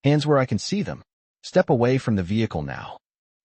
Hands where I can see them. Step away from the vehicle now.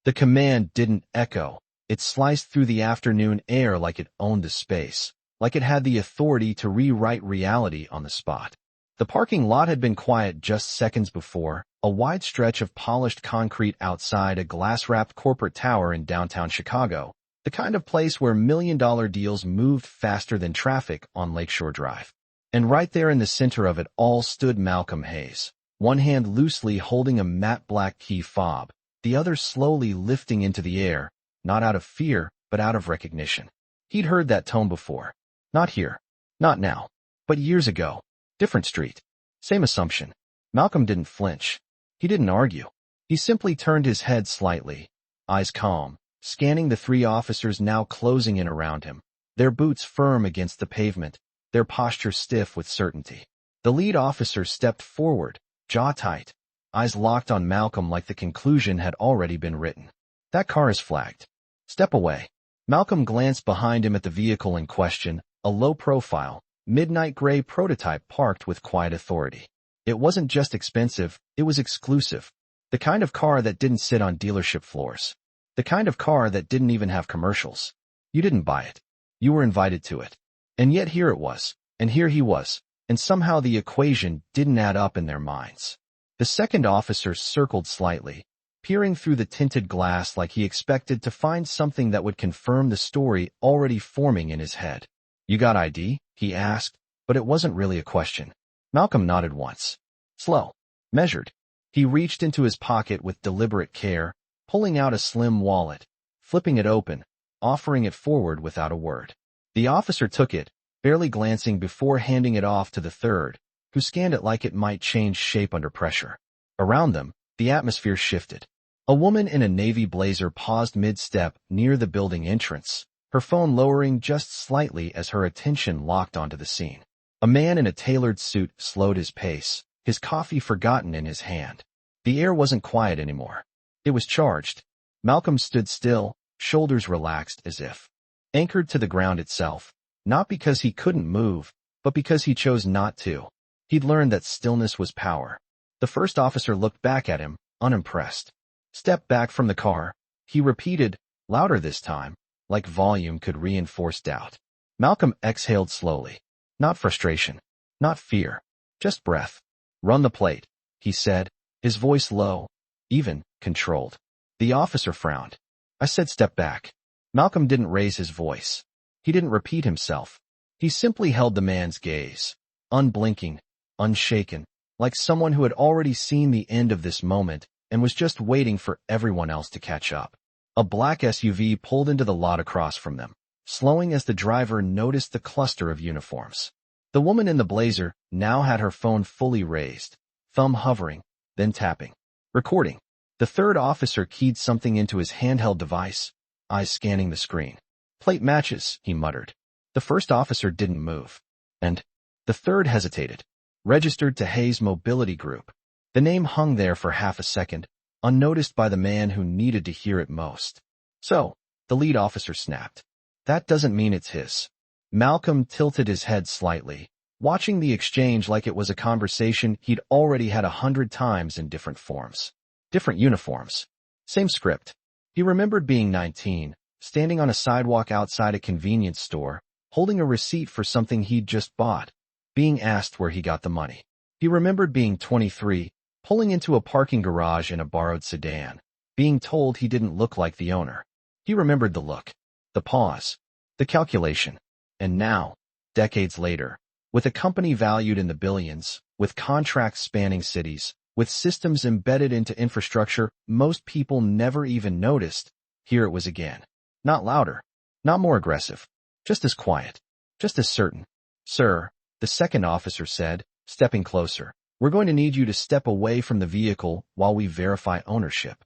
The command didn't echo. It sliced through the afternoon air like it owned the space, like it had the authority to rewrite reality on the spot. The parking lot had been quiet just seconds before, a wide stretch of polished concrete outside a glass-wrapped corporate tower in downtown Chicago, the kind of place where million-dollar deals moved faster than traffic on Lakeshore Drive. And right there in the center of it all stood Malcolm Hayes, one hand loosely holding a matte black key fob, the other slowly lifting into the air, not out of fear, but out of recognition. He'd heard that tone before. Not here. Not now. But years ago. Different street. Same assumption. Malcolm didn't flinch. He didn't argue. He simply turned his head slightly, eyes calm, scanning the three officers now closing in around him, their boots firm against the pavement, their posture stiff with certainty. The lead officer stepped forward, jaw tight, eyes locked on Malcolm like the conclusion had already been written. That car is flagged. Step away. Malcolm glanced behind him at the vehicle in question, a low-profile, midnight gray prototype parked with quiet authority. It wasn't just expensive, it was exclusive. The kind of car that didn't sit on dealership floors. The kind of car that didn't even have commercials. You didn't buy it. You were invited to it. And yet here it was, and here he was, and somehow the equation didn't add up in their minds. The second officer circled slightly, peering through the tinted glass like he expected to find something that would confirm the story already forming in his head. You got ID? He asked, but it wasn't really a question. Malcolm nodded once. Slow. Measured. He reached into his pocket with deliberate care, pulling out a slim wallet, flipping it open, offering it forward without a word. The officer took it, barely glancing before handing it off to the third, who scanned it like it might change shape under pressure. Around them, the atmosphere shifted. A woman in a navy blazer paused mid-step near the building entrance, her phone lowering just slightly as her attention locked onto the scene. A man in a tailored suit slowed his pace, his coffee forgotten in his hand. The air wasn't quiet anymore. It was charged. Malcolm stood still, shoulders relaxed as if anchored to the ground itself, not because he couldn't move, but because he chose not to. He'd learned that stillness was power. The first officer looked back at him, unimpressed. Step back from the car, he repeated, louder this time, like volume could reinforce doubt. Malcolm exhaled slowly. Not frustration, not fear, just breath. Run the plate, he said, his voice low, even, controlled. The officer frowned. I said step back. Malcolm didn't raise his voice. He didn't repeat himself. He simply held the man's gaze, unblinking, unshaken, like someone who had already seen the end of this moment and was just waiting for everyone else to catch up. A black SUV pulled into the lot across from them, slowing as the driver noticed the cluster of uniforms. The woman in the blazer now had her phone fully raised, thumb hovering, then tapping. Recording. The third officer keyed something into his handheld device, eyes scanning the screen. Plate matches, he muttered. The first officer didn't move. And the third hesitated. Registered to Hayes Mobility Group. The name hung there for half a second, unnoticed by the man who needed to hear it most. So, the lead officer snapped. That doesn't mean it's his. Malcolm tilted his head slightly, watching the exchange like it was a conversation he'd already had 100 times in different forms. Different uniforms. Same script. He remembered being 19, standing on a sidewalk outside a convenience store, holding a receipt for something he'd just bought, being asked where he got the money. He remembered being 23, pulling into a parking garage in a borrowed sedan, being told he didn't look like the owner. He remembered the look, the pause, the calculation. And now, decades later, with a company valued in the billions, with contracts spanning cities, with systems embedded into infrastructure most people never even noticed, here it was again. Not louder, not more aggressive, just as quiet, just as certain. Sir, the second officer said, stepping closer, we're going to need you to step away from the vehicle while we verify ownership.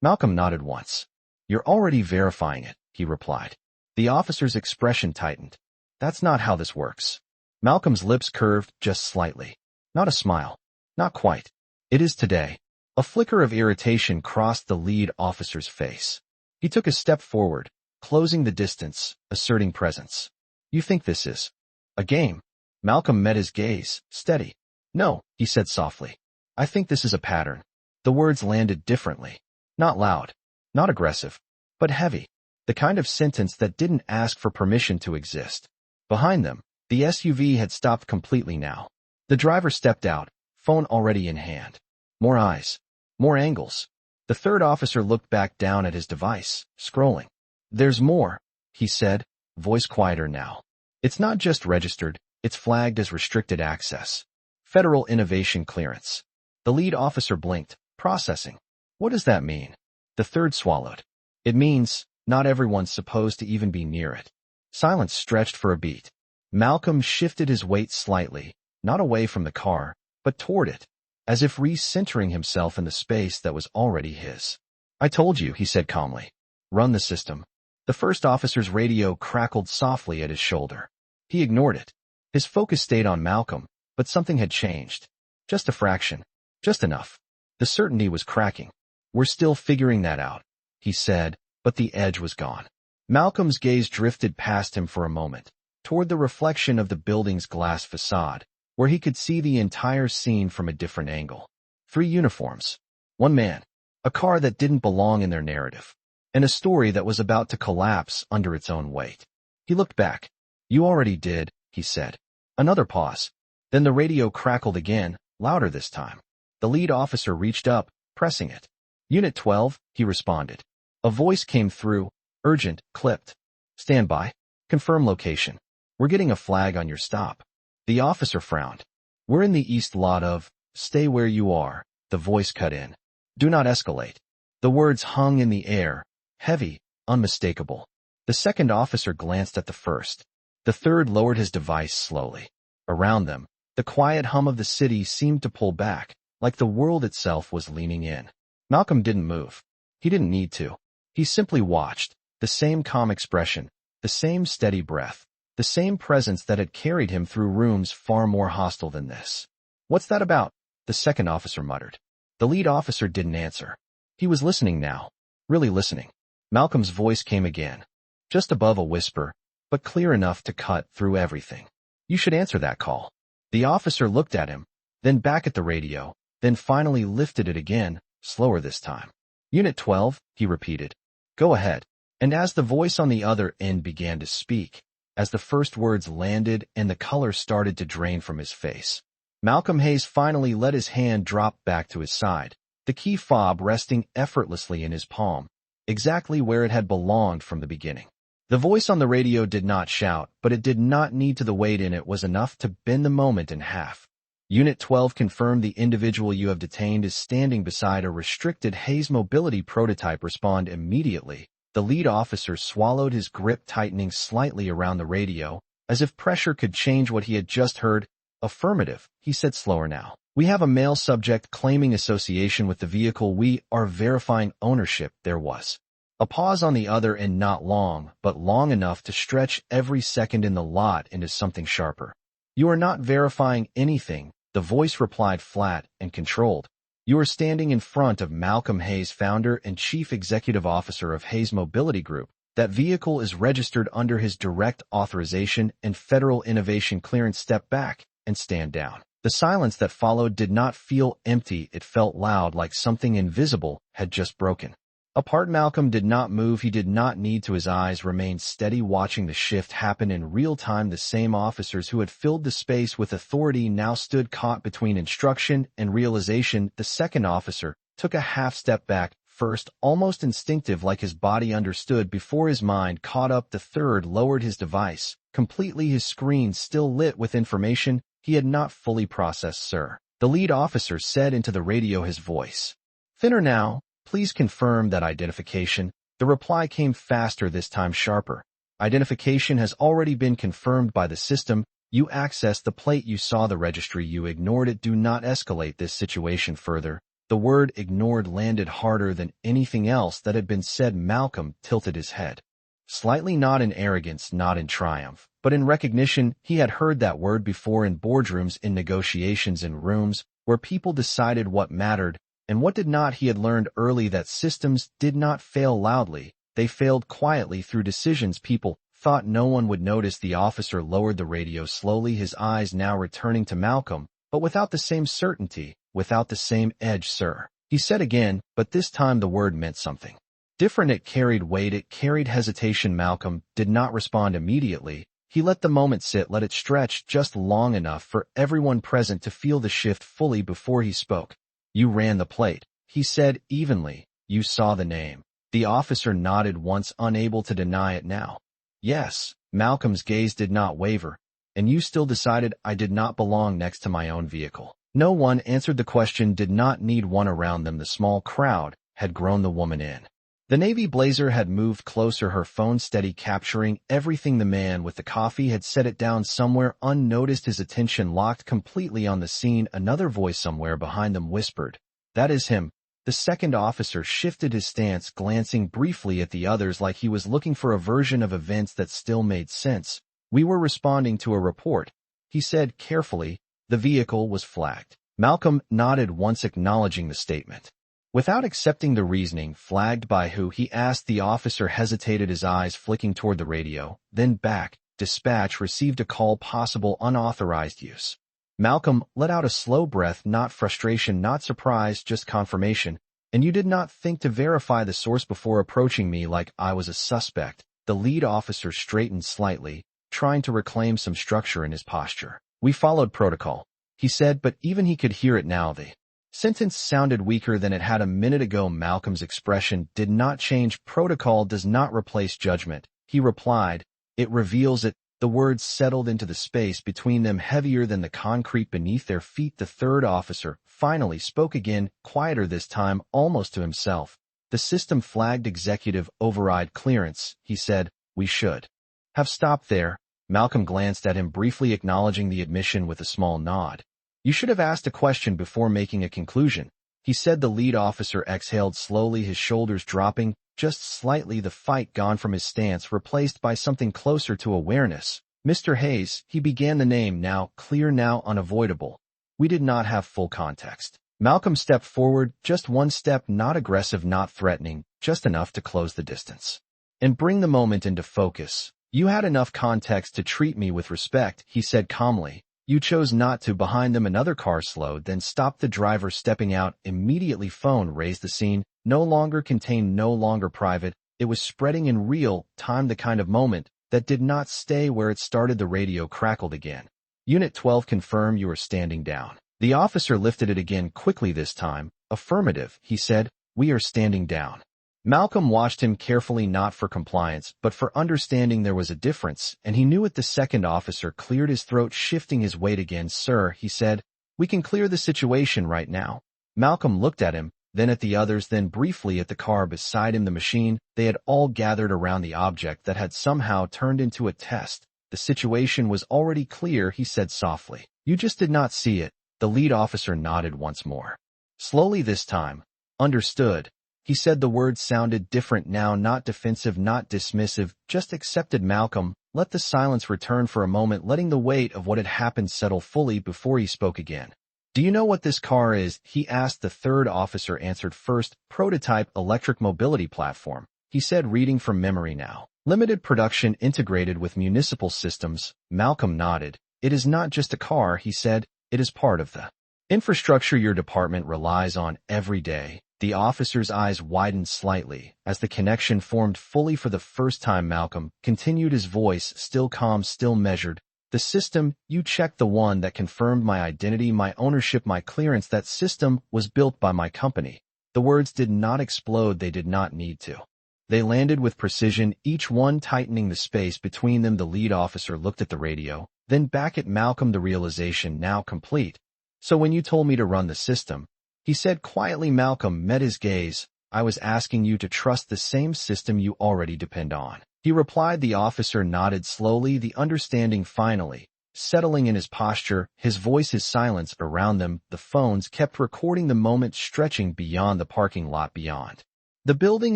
Malcolm nodded once. You're already verifying it, he replied. The officer's expression tightened. That's not how this works. Malcolm's lips curved just slightly. Not a smile. Not quite. It is today. A flicker of irritation crossed the lead officer's face. He took a step forward, closing the distance, asserting presence. You think this is a game? Malcolm met his gaze, steady. No, he said softly. I think this is a pattern. The words landed differently. Not loud, not aggressive, but heavy. The kind of sentence that didn't ask for permission to exist. Behind them, the SUV had stopped completely now. The driver stepped out, phone already in hand. More eyes. More angles. The third officer looked back down at his device, scrolling. There's more, he said, voice quieter now. It's not just registered, it's flagged as restricted access. Federal Innovation Clearance. The lead officer blinked, processing. What does that mean? The third swallowed. It means, not everyone's supposed to even be near it. Silence stretched for a beat. Malcolm shifted his weight slightly, not away from the car, but toward it, as if recentering himself in the space that was already his. I told you, he said calmly. Run the system. The first officer's radio crackled softly at his shoulder. He ignored it. His focus stayed on Malcolm, but something had changed. Just a fraction. Just enough. The certainty was cracking. We're still figuring that out, he said, but the edge was gone. Malcolm's gaze drifted past him for a moment, toward the reflection of the building's glass facade, where he could see the entire scene from a different angle. 3 uniforms. 1 man. A car that didn't belong in their narrative. And a story that was about to collapse under its own weight. He looked back. You already did, he said. Another pause. Then the radio crackled again, louder this time. The lead officer reached up, pressing it. Unit 12, he responded. A voice came through, urgent, clipped. Stand by. Confirm location. We're getting a flag on your stop. The officer frowned. We're in the east lot of, stay where you are, the voice cut in. Do not escalate. The words hung in the air, heavy, unmistakable. The second officer glanced at the first. The third lowered his device slowly. Around them, the quiet hum of the city seemed to pull back, like the world itself was leaning in. Malcolm didn't move. He didn't need to. He simply watched, the same calm expression, the same steady breath, the same presence that had carried him through rooms far more hostile than this. What's that about? The second officer muttered. The lead officer didn't answer. He was listening now, really listening. Malcolm's voice came again, just above a whisper, but clear enough to cut through everything. You should answer that call. The officer looked at him, then back at the radio, then finally lifted it again, slower this time. Unit 12, he repeated. Go ahead. And as the voice on the other end began to speak, as the first words landed and the color started to drain from his face, Malcolm Hayes finally let his hand drop back to his side, the key fob resting effortlessly in his palm, exactly where it had belonged from the beginning. The voice on the radio did not shout, but it did not need to. The weight in it was enough to bend the moment in half. Unit 12 confirmed the individual you have detained is standing beside a restricted Hayes mobility prototype. Respond immediately. The lead officer swallowed, his grip tightening slightly around the radio, as if pressure could change what he had just heard. Affirmative, he said slower now. We have a male subject claiming association with the vehicle. We are verifying ownership. There was a pause on the other end, not long, but long enough to stretch every second in the lot into something sharper. You are not verifying anything, the voice replied flat and controlled. You are standing in front of Malcolm Hayes, founder and chief executive officer of Hayes Mobility Group. That vehicle is registered under his direct authorization and federal innovation clearance. Step back and stand down. The silence that followed did not feel empty. It felt loud, like something invisible had just broken apart. Malcolm did not move. He did not need to. His eyes remained steady, watching the shift happen in real time. The same officers who had filled the space with authority now stood caught between instruction and realization. The second officer took a half step back, first almost instinctive, like his body understood before his mind caught up. The third lowered his device, completely, his screen still lit with information he had not fully processed. Sir, the lead officer said into the radio, his voice thinner now. Please confirm that identification. The reply came faster, this time sharper. Identification has already been confirmed by the system. You accessed the plate. You saw the registry. You ignored it. Do not escalate this situation further. The word ignored landed harder than anything else that had been said. Malcolm tilted his head. Slightly, not in arrogance, not in triumph, but in recognition. He had heard that word before, in boardrooms, in negotiations, in rooms where people decided what mattered and what did not. He had learned early that systems did not fail loudly. They failed quietly through decisions people thought no one would notice. The officer lowered the radio slowly, his eyes now returning to Malcolm, but without the same certainty, without the same edge, sir. He said again, but this time the word meant something different. It carried weight, it carried hesitation. Malcolm did not respond immediately. He let the moment sit, let it stretch just long enough for everyone present to feel the shift fully before he spoke. You ran the plate, he said evenly. You saw the name. The officer nodded once, unable to deny it now. Yes, Malcolm's gaze did not waver. And you still decided I did not belong next to my own vehicle. No one answered the question, did not need one around them. The small crowd had grown the woman in. The navy blazer had moved closer, her phone steady, capturing everything. The man with the coffee had set it down somewhere unnoticed, his attention locked completely on the scene. Another voice somewhere behind them whispered, "That is him." The second officer shifted his stance, glancing briefly at the others like he was looking for a version of events that still made sense. "We were responding to a report," he said carefully. "The vehicle was flagged." Malcolm nodded once, acknowledging the statement. Without accepting the reasoning, flagged by who, he asked. The officer hesitated, his eyes flicking toward the radio, then back. Dispatch received a call, possible unauthorized use. Malcolm let out a slow breath, not frustration, not surprise, just confirmation. "And you did not think to verify the source before approaching me like I was a suspect?" The lead officer straightened slightly, trying to reclaim some structure in his posture. "We followed protocol," he said, but even he could hear it now. The sentence sounded weaker than it had a minute ago. Malcolm's expression did not change. "Protocol does not replace judgment," he replied. "It reveals it." The words settled into the space between them, heavier than the concrete beneath their feet. The third officer finally spoke again, quieter this time, almost to himself. "The system flagged executive override clearance," he said. "We should have stopped there." Malcolm glanced at him briefly, acknowledging the admission with a small nod. "You should have asked a question before making a conclusion," he said. The lead officer exhaled slowly, his shoulders dropping just slightly, the fight gone from his stance, replaced by something closer to awareness. "Mr. Hayes," he began, the name now clear, now unavoidable. "We did not have full context." Malcolm stepped forward, just one step, not aggressive, not threatening, just enough to close the distance and bring the moment into focus. "You had enough context to treat me with respect," he said calmly. "You chose not to." Behind them another car slowed, then stopped, the driver stepping out immediately. Phone raised. The scene no longer contained, no longer private. It was spreading in real time, the kind of moment that did not stay where it started. The radio crackled again. "Unit 12 confirm you are standing down." The officer lifted it again quickly this time. "Affirmative," he said. "We are standing down." Malcolm watched him carefully, not for compliance, but for understanding. There was a difference, and he knew it. The second officer cleared his throat, shifting his weight again. "Sir," he said, "we can clear the situation right now." Malcolm looked at him, then at the others, then briefly at the car beside him, the machine. They had all gathered around the object that had somehow turned into a test. "The situation was already clear," he said softly. "You just did not see it." The lead officer nodded once more. Slowly this time. "Understood," he said. The words sounded different now, not defensive, not dismissive, just accepted. Malcolm let the silence return for a moment, letting the weight of what had happened settle fully before he spoke again. "Do you know what this car is?" he asked. The third officer answered first. "Prototype electric mobility platform," he said, reading from memory now. "Limited production, integrated with municipal systems." Malcolm nodded. "It is not just a car," he said. "It is part of the infrastructure your department relies on every day." The officer's eyes widened slightly as the connection formed fully for the first time. Malcolm continued, his voice still calm, still measured. "The system you checked, the one that confirmed my identity, my ownership, my clearance, that system was built by my company." The words did not explode, they did not need to. They landed with precision, each one tightening the space between them. The lead officer looked at the radio, then back at Malcolm, the realization now complete. "So when you told me to run the system," he said quietly. Malcolm met his gaze. "I was asking you to trust the same system you already depend on," he replied. The officer nodded slowly, the understanding finally settling in his posture, his voice, his silence around them. The phones kept recording the moment, stretching beyond the parking lot, beyond the building,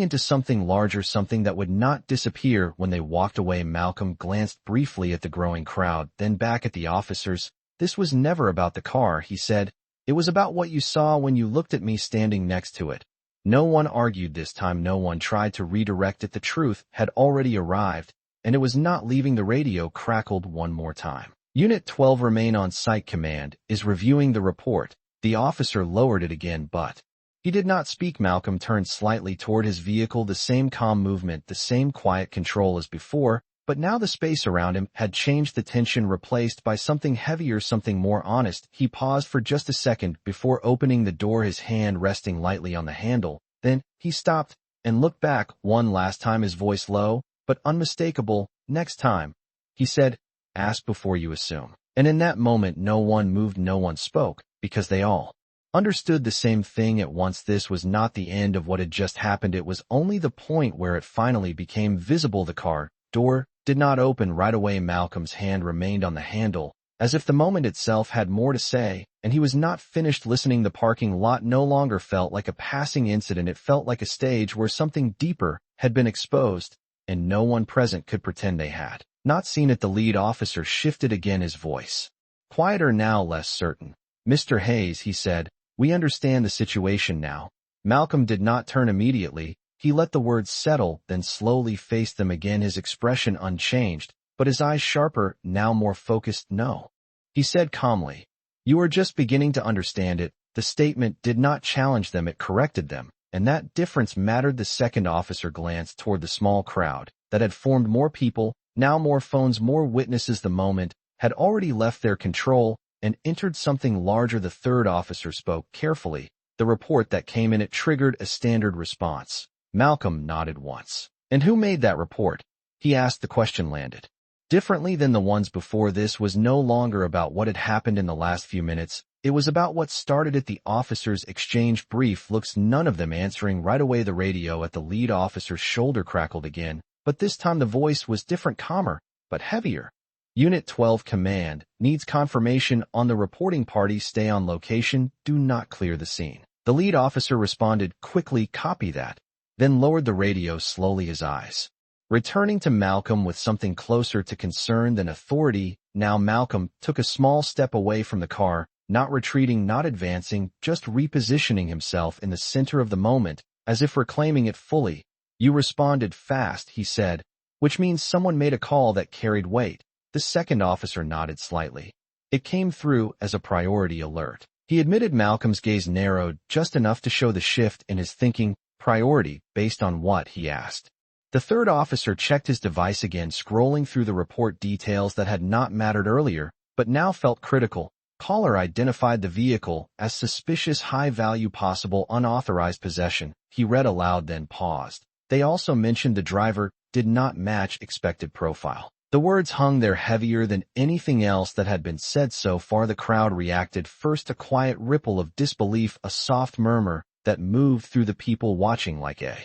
into something larger, something that would not disappear. When they walked away, Malcolm glanced briefly at the growing crowd, then back at the officers. "This was never about the car," he said. "It was about what you saw when you looked at me standing next to it." No one argued this time, no one tried to redirect it. The truth had already arrived, and it was not leaving. The radio crackled one more time. Unit 12 remain on site command is reviewing the report. The officer lowered it again, but he did not speak. Malcolm turned slightly toward his vehicle, the same calm movement, the same quiet control as before, but now the space around him had changed, the tension replaced by something heavier, something more honest. He paused for just a second before opening the door, his hand resting lightly on the handle. Then he stopped and looked back one last time, his voice low but unmistakable. "Next time," he said, "ask before you assume." And in that moment no one moved, no one spoke, because they all understood the same thing at once. This was not the end of what had just happened. It was only the point where it finally became visible. The car door did not open right away. Malcolm's hand remained on the handle, as if the moment itself had more to say, and he was not finished listening. The parking lot no longer felt like a passing incident. It felt like a stage where something deeper had been exposed, and no one present could pretend they had not seen it. The lead officer shifted again, his voice quieter now, less certain. "Mr. Hayes," he said, "we understand the situation now." Malcolm did not turn immediately. He let the words settle, then slowly faced them again, his expression unchanged, but his eyes sharper, now more focused. "No," he said calmly. "You are just beginning to understand it." The statement did not challenge them, it corrected them, and that difference mattered. The second officer glanced toward the small crowd that had formed, more people, now more phones, more witnesses. The moment had already left their control and entered something larger. The third officer spoke carefully. "The report that came in, it triggered a standard response." Malcolm nodded once. "And who made that report?" he asked. The question landed differently than the ones before. This was no longer about what had happened in the last few minutes. It was about what started it. The officers exchanged brief looks, none of them answering right away. The radio at the lead officer's shoulder crackled again, but this time the voice was different, calmer, but heavier. "Unit 12 command needs confirmation on the reporting party. Stay on location. Do not clear the scene." The lead officer responded quickly, "Copy that," then lowered the radio slowly, his eyes returning to Malcolm with something closer to concern than authority. Now Malcolm took a small step away from the car, not retreating, not advancing, just repositioning himself in the center of the moment, as if reclaiming it fully. "You responded fast," he said, "which means someone made a call that carried weight." The second officer nodded slightly. "It came through as a priority alert," he admitted. Malcolm's gaze narrowed just enough to show the shift in his thinking. "Priority, based on what?" he asked. The third officer checked his device again, scrolling through the report. Details that had not mattered earlier, but now felt critical. Caller identified the vehicle as suspicious, high value, possible unauthorized possession. He read aloud, then paused. They also mentioned the driver did not match expected profile. The words hung there heavier than anything else that had been said so far. The crowd reacted, first a quiet ripple of disbelief, a soft murmur that moved through the people watching like a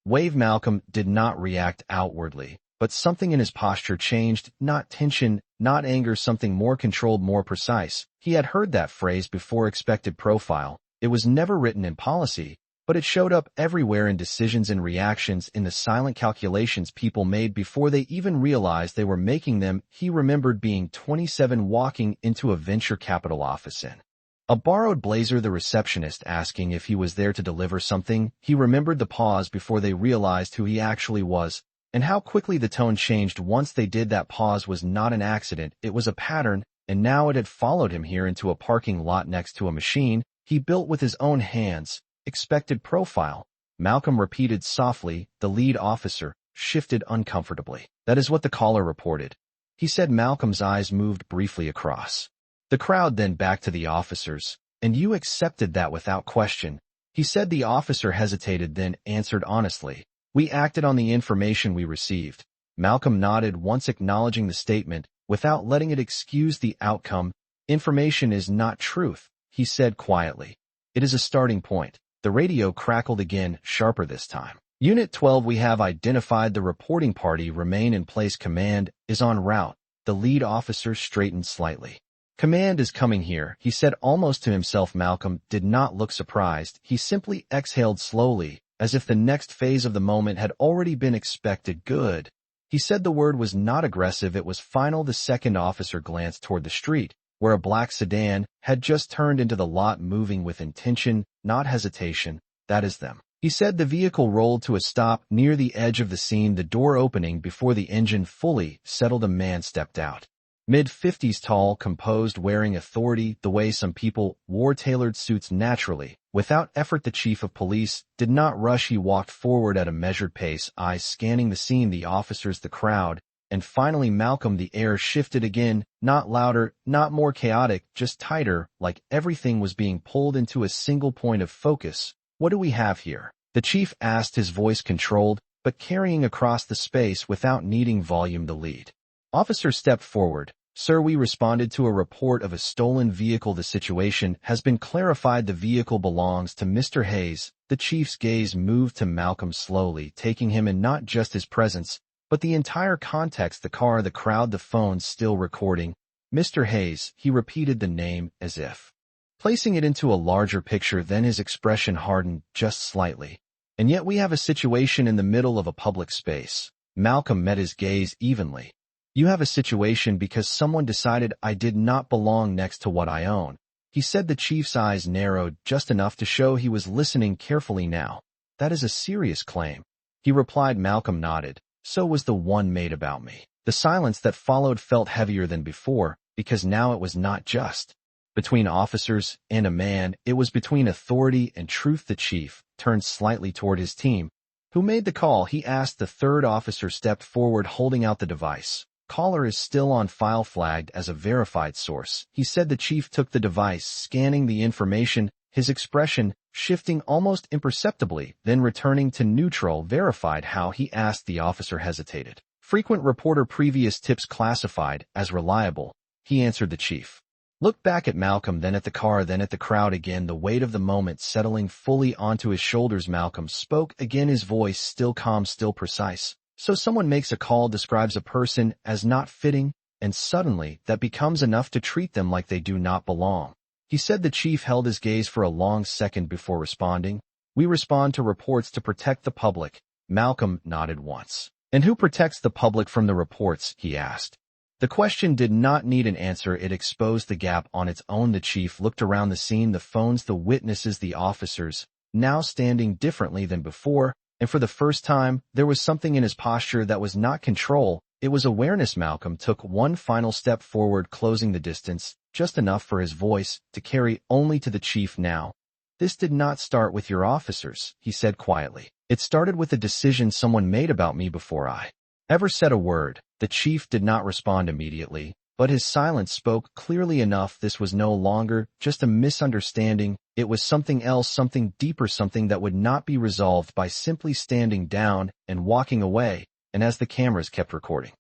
wave. Malcolm did not react outwardly, but something in his posture changed, not tension, not anger, something more controlled, more precise. He had heard that phrase before, expected profile. It was never written in policy, but it showed up everywhere, in decisions and reactions, in the silent calculations people made before they even realized they were making them. He remembered being 27, walking into a venture capital office in a borrowed blazer, the receptionist asking if he was there to deliver something. He remembered the pause before they realized who he actually was, and how quickly the tone changed once they did. That pause was not an accident, it was a pattern, and now it had followed him here, into a parking lot next to a machine he built with his own hands. "Expected profile," Malcolm repeated softly. The lead officer shifted uncomfortably. "That is what the caller reported," he said. Malcolm's eyes moved briefly across the crowd, then back to the officers. "And you accepted that without question?" he said. The officer hesitated, then answered honestly, "We acted on the information we received." Malcolm nodded once, acknowledging the statement, without letting it excuse the outcome. "Information is not truth," he said quietly. "It is a starting point." The radio crackled again, sharper this time. "Unit 12, we have identified the reporting party. Remain in place. Command is en route." The lead officer straightened slightly. "Command is coming here," he said almost to himself. Malcolm did not look surprised. He simply exhaled slowly, as if the next phase of the moment had already been expected. "Good." He said. The word was not aggressive, it was final. The second officer glanced toward the street, where a black sedan had just turned into the lot, moving with intention, not hesitation. "That is them," he said. The vehicle rolled to a stop near the edge of the scene, the door opening before the engine fully settled. A man stepped out. Mid-50s tall, composed, wearing authority the way some people wore tailored suits naturally. Without effort, the chief of police did not rush. He walked forward at a measured pace, eyes scanning the scene, the officers, the crowd, and finally Malcolm. The air shifted again, not louder, not more chaotic, just tighter, like everything was being pulled into a single point of focus. What do we have here? The chief asked, his voice controlled, but carrying across the space without needing volume to lead. Officers stepped forward. Sir, we responded to a report of a stolen vehicle. The situation has been clarified. The vehicle belongs to Mr. Hayes. The chief's gaze moved to Malcolm slowly, taking him in not just his presence, but the entire context, the car, the crowd, the phone still recording. Mr. Hayes, he repeated the name as if placing it into a larger picture, then his expression hardened just slightly. And yet we have a situation in the middle of a public space. Malcolm met his gaze evenly. You have a situation because someone decided I did not belong next to what I own. He said. The chief's eyes narrowed just enough to show he was listening carefully now. That is a serious claim. He replied. Malcolm nodded. So was the one made about me. The silence that followed felt heavier than before, because now it was not just between officers and a man, it was between authority and truth. The chief turned slightly toward his team. Who made the call? He asked. The third officer stepped forward, holding out the device. Caller is still on file, flagged as a verified source, he said. The chief took the device, scanning the information, his expression shifting almost imperceptibly, then returning to neutral. Verified how? He asked. The officer hesitated. Frequent reporter, previous tips classified as reliable, he answered. The chief looked back at Malcolm, then at the car, then at the crowd again, the weight of the moment settling fully onto his shoulders. Malcolm spoke again, his voice still calm, still precise. So someone makes a call, describes a person as not fitting, and suddenly that becomes enough to treat them like they do not belong. He said. The chief held his gaze for a long second before responding. We respond to reports to protect the public. Malcolm nodded once. And who protects the public from the reports? He asked. The question did not need an answer. It exposed the gap on its own. The chief looked around the scene, the phones, the witnesses, the officers, now standing differently than before, and for the first time, there was something in his posture that was not control, it was awareness. Malcolm took one final step forward, closing the distance, just enough for his voice to carry only to the chief now. This did not start with your officers, he said quietly. It started with a decision someone made about me before I ever said a word. The chief did not respond immediately, but his silence spoke clearly enough. This was no longer just a misunderstanding. It was something else, something deeper, something that would not be resolved by simply standing down and walking away. And as the cameras kept recording,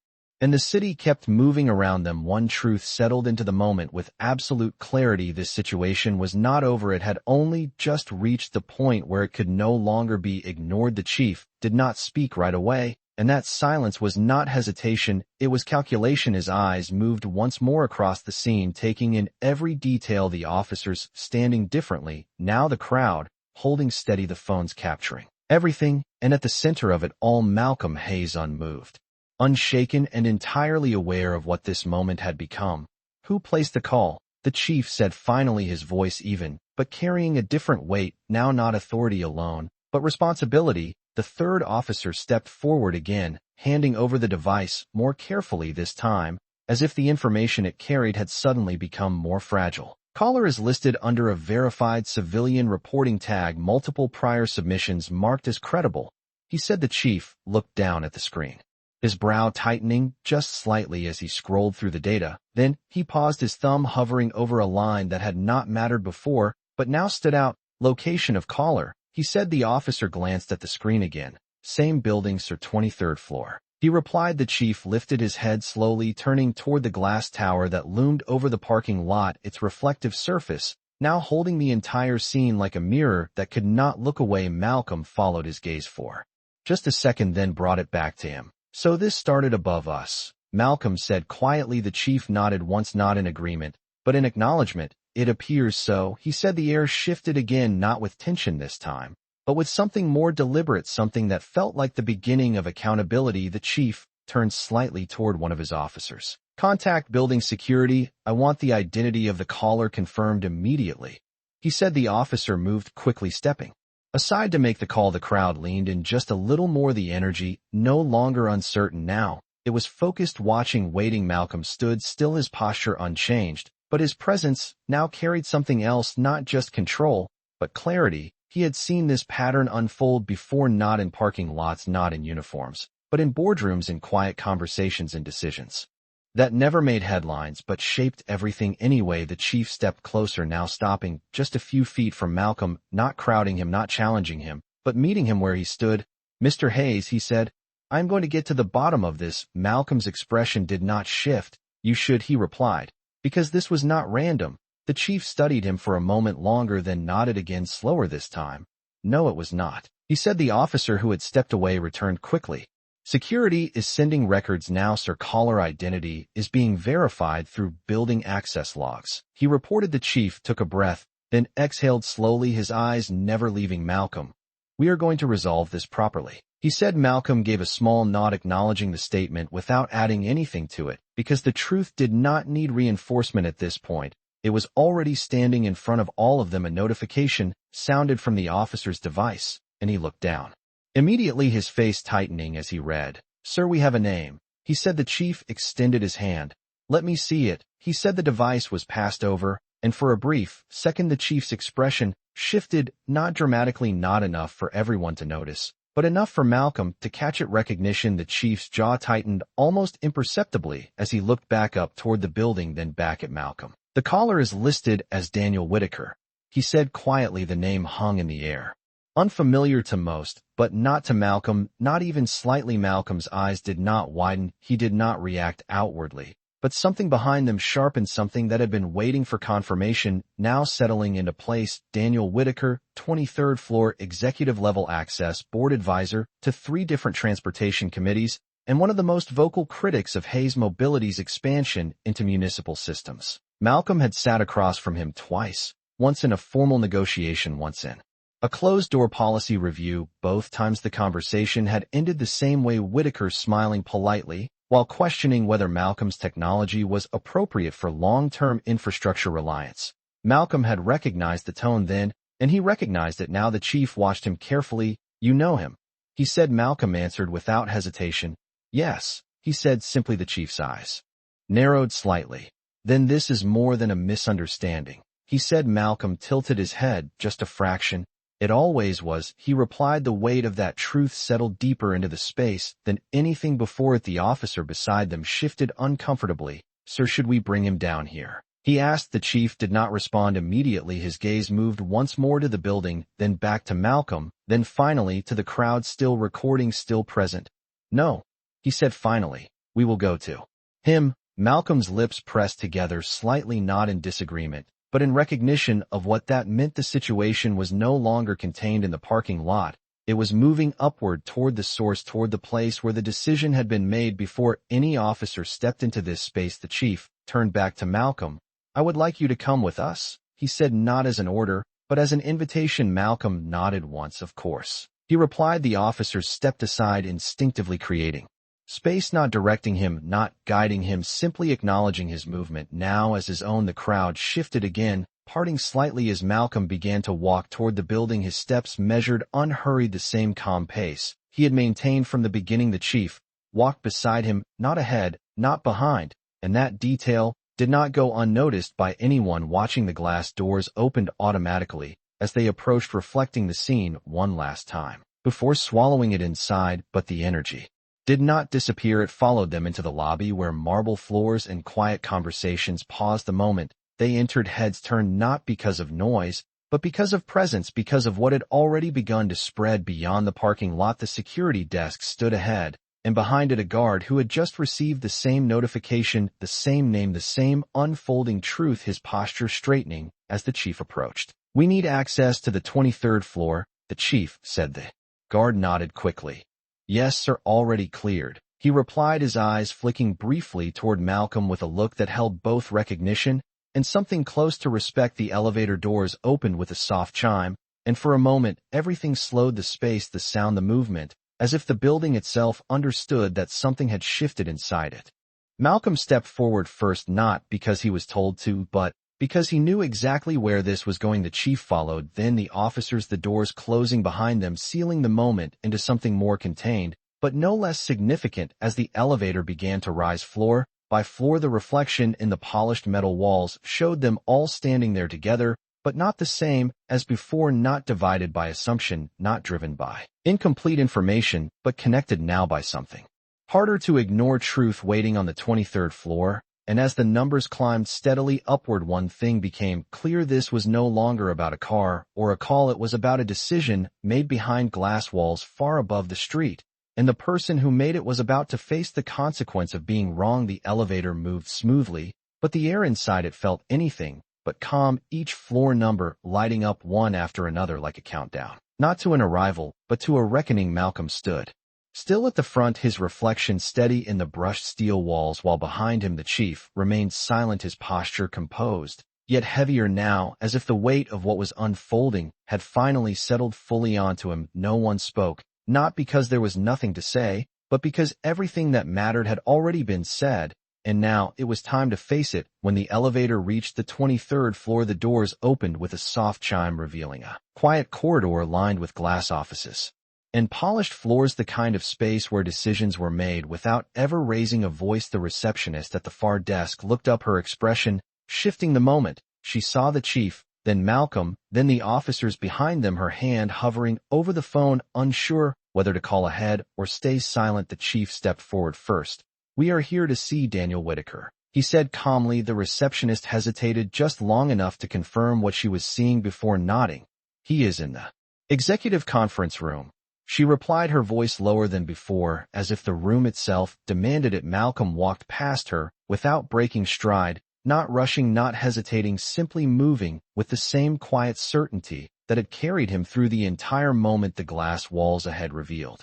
and the city kept moving around them, one truth settled into the moment with absolute clarity. This situation was not over. It had only just reached the point where it could no longer be ignored. The chief did not speak right away, and that silence was not hesitation, it was calculation. His eyes moved once more across the scene, taking in every detail, the officers standing differently, now the crowd, holding steady, the phones capturing everything, and at the center of it all, Malcolm Hayes, unmoved, unshaken, and entirely aware of what this moment had become. Who placed the call? The chief said finally, his voice even, but carrying a different weight, now not authority alone, but responsibility. The third officer stepped forward again, handing over the device, more carefully this time, as if the information it carried had suddenly become more fragile. Caller is listed under a verified civilian reporting tag, multiple prior submissions marked as credible, he said. The chief looked down at the screen, his brow tightening just slightly as he scrolled through the data. Then he paused, his thumb hovering over a line that had not mattered before, but now stood out. Location of caller, he said. The officer glanced at the screen again. Same building, sir, 23rd floor. He replied. The chief lifted his head slowly, turning toward the glass tower that loomed over the parking lot, its reflective surface now holding the entire scene like a mirror that could not look away. Malcolm followed his gaze for just a second, then brought it back to him. So this started above us, Malcolm said quietly. The chief nodded once, not in agreement, but in acknowledgement. It appears so, he said. The air shifted again, not with tension this time, but with something more deliberate, something that felt like the beginning of accountability. The chief turned slightly toward one of his officers. Contact building security. I want the identity of the caller confirmed immediately, he said. The officer moved quickly, stepping aside to make the call. The crowd leaned in just a little more, the energy no longer uncertain now, It was focused, watching, waiting. Malcolm stood still, his posture unchanged, but his presence now carried something else, not just control, but clarity. He had seen this pattern unfold before, not in parking lots, not in uniforms, but in boardrooms, in quiet conversations and decisions that never made headlines but shaped everything anyway. The chief stepped closer, now stopping just a few feet from Malcolm, not crowding him, not challenging him, but meeting him where he stood. "Mr. Hayes," he said, "I'm going to get to the bottom of this." Malcolm's expression did not shift. "You should," he replied, "because this was not random." The chief studied him for a moment longer, then nodded again, slower this time. "No, it was not," he said. The officer who had stepped away returned quickly. "Security is sending records now, sir. Caller identity is being verified through building access logs," he reported. The chief took a breath, then exhaled slowly, his eyes never leaving Malcolm. "We are going to resolve this properly," he said. Malcolm gave a small nod, acknowledging the statement without adding anything to it, because the truth did not need reinforcement at this point. It was already standing in front of all of them. A notification sounded from the officer's device, and he looked down. Immediately, his face tightening as he read. "Sir, we have a name," he said. The chief extended his hand. "Let me see it," he said. The device was passed over, and for a brief second the chief's expression shifted, not dramatically, not enough for everyone to notice, but enough for Malcolm to catch it. Recognition. The chief's jaw tightened almost imperceptibly as he looked back up toward the building, then back at Malcolm. "The caller is listed as Daniel Whitaker," he said quietly. The name hung in the air. Unfamiliar to most, but not to Malcolm, not even slightly. Malcolm's eyes did not widen, he did not react outwardly, but something behind them sharpened, something that had been waiting for confirmation, now settling into place. Daniel Whitaker, 23rd floor, executive-level access, board advisor to 3 different transportation committees, and one of the most vocal critics of Hayes Mobility's expansion into municipal systems. Malcolm had sat across from him twice, once in a formal negotiation, once in a closed-door policy review. Both times the conversation had ended the same way, Whitaker smiling politely while questioning whether Malcolm's technology was appropriate for long-term infrastructure reliance. Malcolm had recognized the tone then, and he recognized it now. The chief watched him carefully. "You know him?" he said. Malcolm answered without hesitation. "Yes," he said simply. The chief's eyes narrowed slightly. "Then this is more than a misunderstanding," he said. Malcolm tilted his head just a fraction. "It always was," he replied. The weight of that truth settled deeper into the space than anything before it. The officer beside them shifted uncomfortably. "Sir, should we bring him down here?" he asked. The chief did not respond immediately. His gaze moved once more to the building, then back to Malcolm, then finally to the crowd still recording, still present. "No," he said finally. "We will go to him." Malcolm's lips pressed together, slightly not in disagreement, but in recognition of what that meant. The situation was no longer contained in the parking lot. It was moving upward toward the source, toward the place where the decision had been made before any officer stepped into this space. The chief turned back to Malcolm. "I would like you to come with us," he said, not as an order, but as an invitation. Malcolm nodded once. "Of course," he replied. The officers stepped aside, instinctively creating space, not directing him, not guiding him, simply acknowledging his movement. Now, as his own, the crowd shifted again, parting slightly as Malcolm began to walk toward the building, his steps measured, unhurried, the same calm pace he had maintained from the beginning. The chief walked beside him, not ahead, not behind, and that detail did not go unnoticed by anyone watching. The glass doors opened automatically as they approached, reflecting the scene one last time before swallowing it inside, but the energy did not disappear. It followed them into the lobby, where marble floors and quiet conversations paused the moment they entered. Heads turned, not because of noise, but because of presence, because of what had already begun to spread beyond the parking lot. The security desk stood ahead, and behind it a guard who had just received the same notification, the same name, the same unfolding truth, his posture straightening as the chief approached. "We need access to the 23rd floor, the chief said. The guard nodded quickly. "Yes, sir, already cleared," he replied, his eyes flicking briefly toward Malcolm with a look that held both recognition and something close to respect. The elevator doors opened with a soft chime, and for a moment everything slowed, the space, the sound, the movement, as if the building itself understood that something had shifted inside it. Malcolm stepped forward first, not because he was told to, but because he knew exactly where this was going. The chief followed, then the officers, the doors closing behind them, sealing the moment into something more contained, but no less significant as the elevator began to rise floor by floor. The reflection in the polished metal walls showed them all standing there together, but not the same as before, not divided by assumption, not driven by incomplete information, but connected now by something harder to ignore, truth. Waiting on the 23rd floor, and as the numbers climbed steadily upward, one thing became clear: this was no longer about a car or a call. It was about a decision made behind glass walls far above the street, and the person who made it was about to face the consequence of being wrong. The elevator moved smoothly, but the air inside it felt anything but calm, each floor number lighting up one after another like a countdown. Not to an arrival, but to a reckoning. Malcolm stood still at the front, his reflection steady in the brushed steel walls, while behind him the chief remained silent, his posture composed, yet heavier now, as if the weight of what was unfolding had finally settled fully onto him. No one spoke, not because there was nothing to say, but because everything that mattered had already been said. And now it was time to face it. When the elevator reached the 23rd floor, the doors opened with a soft chime, revealing a quiet corridor lined with glass offices and polished floors, the kind of space where decisions were made without ever raising a voice. The receptionist at the far desk looked up, her expression shifting the moment she saw the chief, then Malcolm, then the officers behind them, her hand hovering over the phone, unsure whether to call ahead or stay silent. The chief stepped forward first. "We are here to see Daniel Whitaker," he said calmly. The receptionist hesitated just long enough to confirm what she was seeing before nodding. "He is in the executive conference room," she replied, her voice lower than before, as if the room itself demanded it. Malcolm walked past her without breaking stride, not rushing, not hesitating, simply moving with the same quiet certainty that had carried him through the entire moment. The glass walls ahead revealed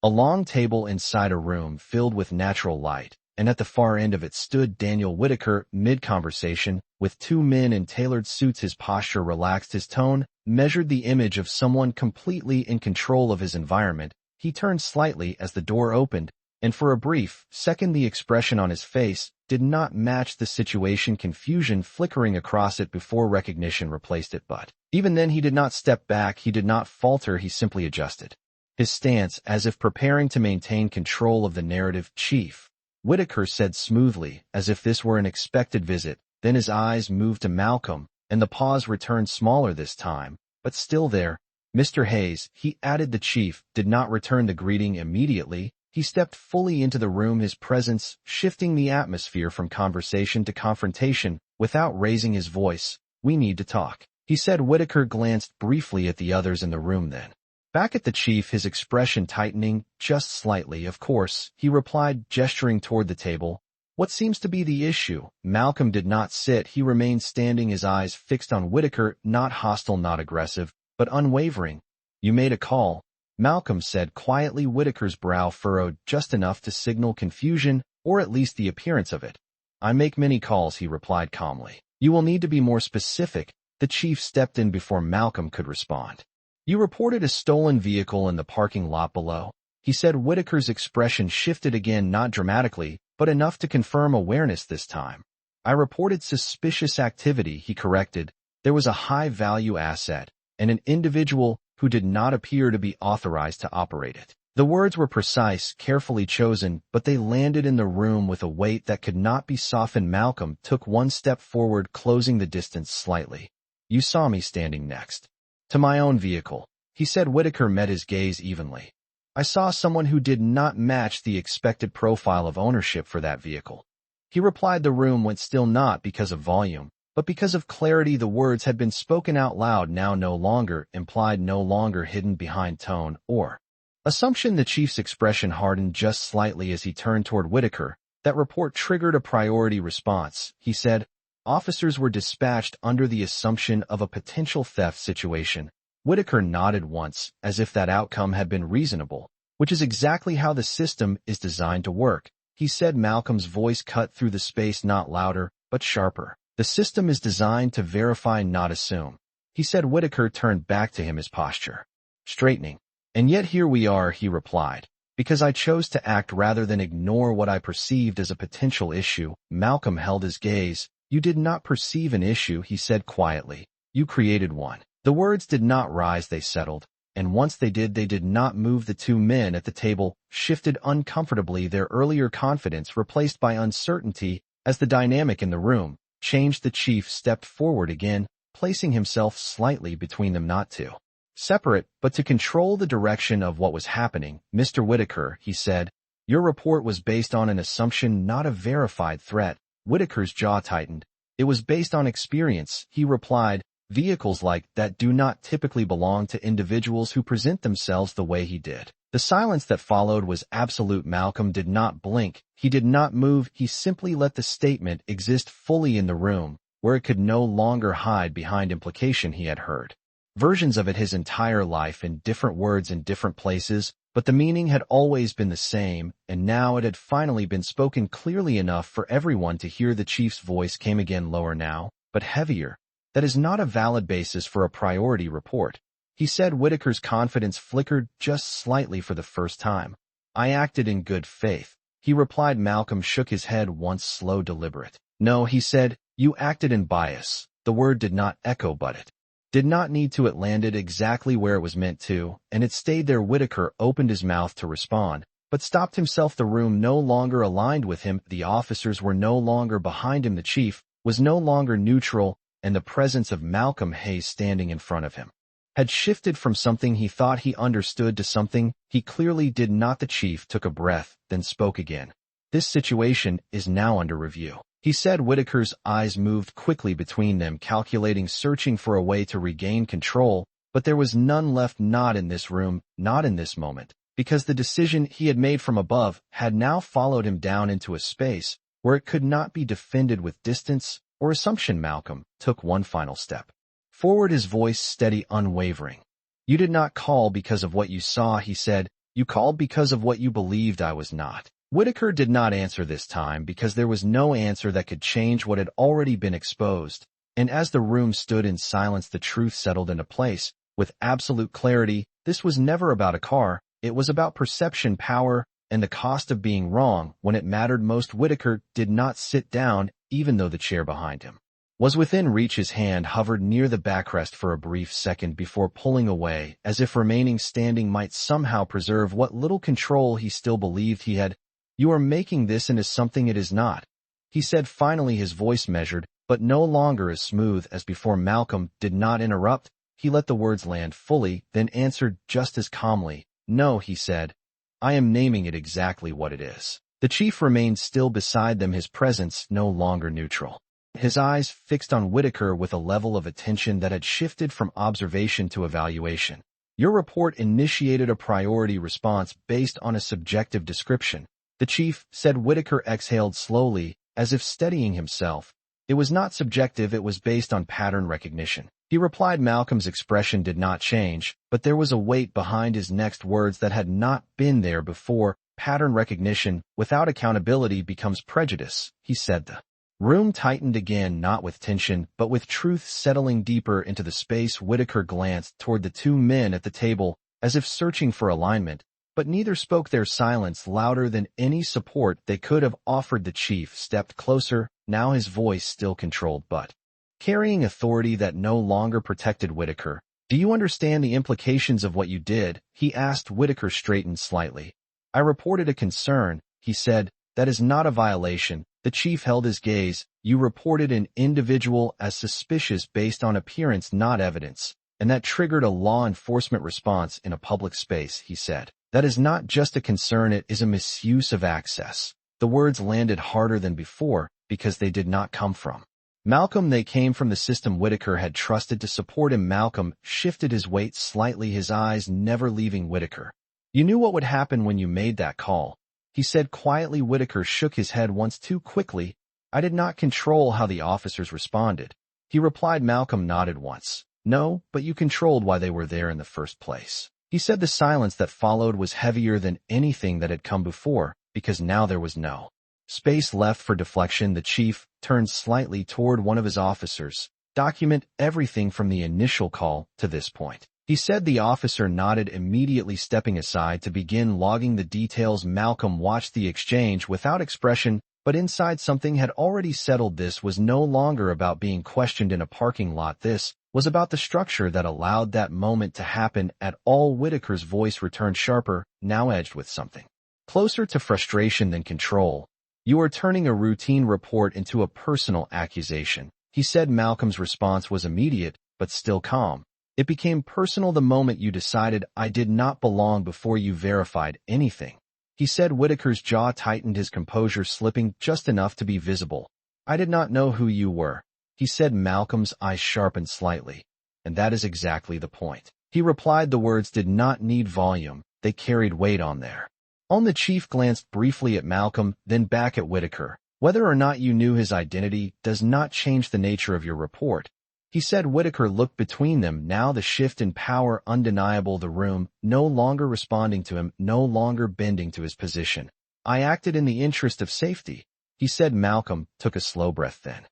a long table inside a room filled with natural light, and at the far end of it stood Daniel Whitaker, mid-conversation, with two men in tailored suits. His posture relaxed, his tone measured, the image of someone completely in control of his environment. He turned slightly as the door opened, and for a brief second the expression on his face did not match the situation, confusion flickering across it before recognition replaced it. But even then he did not step back, he did not falter, he simply adjusted his stance, as if preparing to maintain control of the narrative. "Chief," Whitaker said smoothly, as if this were an expected visit. Then his eyes moved to Malcolm, and the pause returned, smaller this time, but still there. "Mr. Hayes," he added. The chief did not return the greeting immediately. He stepped fully into the room, his presence shifting the atmosphere from conversation to confrontation. Without raising his voice, "We need to talk," he said. Whitaker glanced briefly at the others in the room, then back at the chief, his expression tightening just slightly. "Of course," he replied, gesturing toward the table. "What seems to be the issue?" Malcolm did not sit. He remained standing, his eyes fixed on Whitaker, not hostile, not aggressive, but unwavering. "You made a call," Malcolm said quietly. Whitaker's brow furrowed just enough to signal confusion, or at least the appearance of it. "I make many calls," he replied calmly. "You will need to be more specific." The chief stepped in before Malcolm could respond. "You reported a stolen vehicle in the parking lot below," he said. Whitaker's expression shifted again, not dramatically, but enough to confirm awareness this time. "I reported suspicious activity," he corrected. "There was a high-value asset, and an individual who did not appear to be authorized to operate it." The words were precise, carefully chosen, but they landed in the room with a weight that could not be softened. Malcolm took one step forward, closing the distance slightly. "You saw me standing next to my own vehicle," he said. Whitaker met his gaze evenly. "I saw someone who did not match the expected profile of ownership for that vehicle," he replied. The room went still, not because of volume, but because of clarity. The words had been spoken out loud, now no longer implied, no longer hidden behind tone or assumption. The chief's expression hardened just slightly as he turned toward Whitaker. "That report triggered a priority response," he said. "Officers were dispatched under the assumption of a potential theft situation." Whitaker nodded once, as if that outcome had been reasonable, "which is exactly how the system is designed to work," he said. Malcolm's voice cut through the space, not louder, but sharper. "The system is designed to verify, not assume," he said. Whitaker turned back to him, his posture straightening. "And yet here we are," he replied, "because I chose to act rather than ignore what I perceived as a potential issue." Malcolm held his gaze. "You did not perceive an issue," he said quietly. "You created one." The words did not rise, they settled, and once they did not move. The two men at the table shifted uncomfortably, their earlier confidence replaced by uncertainty as the dynamic in the room changed. The chief stepped forward again, placing himself slightly between them, not to separate, but to control the direction of what was happening. "Mr. Whitaker," he said, "your report was based on an assumption, not a verified threat." Whitaker's jaw tightened. "It was based on experience," he replied. "Vehicles like that do not typically belong to individuals who present themselves the way he did." The silence that followed was absolute. Malcolm did not blink. He did not move. He simply let the statement exist fully in the room, where it could no longer hide behind implication. He had heard versions of it his entire life in different words in different places, but the meaning had always been the same, and now it had finally been spoken clearly enough for everyone to hear. The chief's voice came again, lower now, but heavier. "That is not a valid basis for a priority report," he said. Whitaker's confidence flickered just slightly for the first time. "I acted in good faith," he replied. Malcolm shook his head once, slow, deliberate. "No," he said, "you acted in bias." The word did not echo, but it did not need to. It landed exactly where it was meant to, and it stayed there. Whitaker opened his mouth to respond, but stopped himself. The room no longer aligned with him. The officers were no longer behind him. The chief was no longer neutral, and the presence of Malcolm Hayes standing in front of him had shifted from something he thought he understood to something he clearly did not. The chief took a breath, then spoke again. "This situation is now under review," he said. Whitaker's eyes moved quickly between them, calculating, searching for a way to regain control, but there was none left. Not in this room, not in this moment, because the decision he had made from above had now followed him down into a space where it could not be defended with distance or assumption. Malcolm took one final step forward, his voice steady, unwavering. "You did not call because of what you saw," he said. "You called because of what you believed I was not." Whitaker did not answer this time, because there was no answer that could change what had already been exposed, and as the room stood in silence, the truth settled into place with absolute clarity. This was never about a car. It was about perception, power, and the cost of being wrong when it mattered most. Whitaker did not sit down, even though the chair behind him was within reach. His hand hovered near the backrest for a brief second before pulling away, as if remaining standing might somehow preserve what little control he still believed he had. "You are making this into something it is not," he said finally, his voice measured, but no longer as smooth as before. Malcolm did not interrupt. He let the words land fully, then answered just as calmly. "No," he said, "I am naming it exactly what it is." The chief remained still beside them, his presence no longer neutral. His eyes fixed on Whitaker with a level of attention that had shifted from observation to evaluation. "Your report initiated a priority response based on a subjective description," the chief said. Whitaker exhaled slowly, as if steadying himself. "It was not subjective, it was based on pattern recognition," he replied. Malcolm's expression did not change, but there was a weight behind his next words that had not been there before. "Pattern recognition without accountability becomes prejudice," he said. The room tightened again, not with tension, but with truth settling deeper into the space. Whitaker glanced toward the two men at the table, as if searching for alignment, but neither spoke. Their silence, louder than any support they could have offered. The chief stepped closer, now his voice still controlled, but carrying authority that no longer protected Whitaker. "Do you understand the implications of what you did?" he asked. Whitaker straightened slightly. "I reported a concern," he said. "That is not a violation." The chief held his gaze. "You reported an individual as suspicious based on appearance, not evidence, and that triggered a law enforcement response in a public space," he said. "That is not just a concern, it is a misuse of access." The words landed harder than before, because they did not come from Malcolm. They came from the system Whitaker had trusted to support him. Malcolm shifted his weight slightly, his eyes never leaving Whitaker. "You knew what would happen when you made that call," he said quietly. Whitaker shook his head once too quickly. "I did not control how the officers responded," he replied. Malcolm nodded once. "No, but you controlled why they were there in the first place," he said. The silence that followed was heavier than anything that had come before, because now there was no space left for deflection. The chief turned slightly toward one of his officers. "Document everything from the initial call to this point," he said. The officer nodded, immediately stepping aside to begin logging the details. Malcolm watched the exchange without expression, but inside something had already settled. This was no longer about being questioned in a parking lot. This was about the structure that allowed that moment to happen at all. Whitaker's voice returned sharper, now edged with something closer to frustration than control. You are turning a routine report into a personal accusation, he said. Malcolm's response was immediate, but still calm. It became personal the moment you decided I did not belong before you verified anything, he said. Whitaker's jaw tightened, his composure slipping just enough to be visible. I did not know who you were, he said. Malcolm's eyes sharpened slightly. And that is exactly the point, he replied. The words did not need volume, they carried weight on there. The chief glanced briefly at Malcolm, then back at Whitaker. Whether or not you knew his identity does not change the nature of your report, he said. Whitaker looked between them, now the shift in power undeniable, the room no longer responding to him, no longer bending to his position. I acted in the interest of safety, he said. Malcolm took a slow breath, then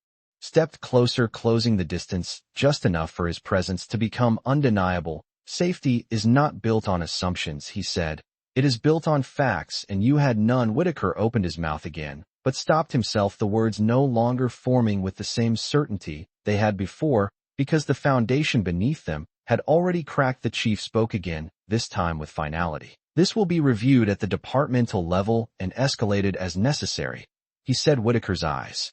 stepped closer, closing the distance just enough for his presence to become undeniable. Safety is not built on assumptions, he said. It is built on facts, and you had none. Whitaker opened his mouth again, but stopped himself, the words no longer forming with the same certainty they had before, because the foundation beneath them had already cracked. The chief spoke again, this time with finality. This will be reviewed at the departmental level and escalated as necessary, he said. Whitaker's eyes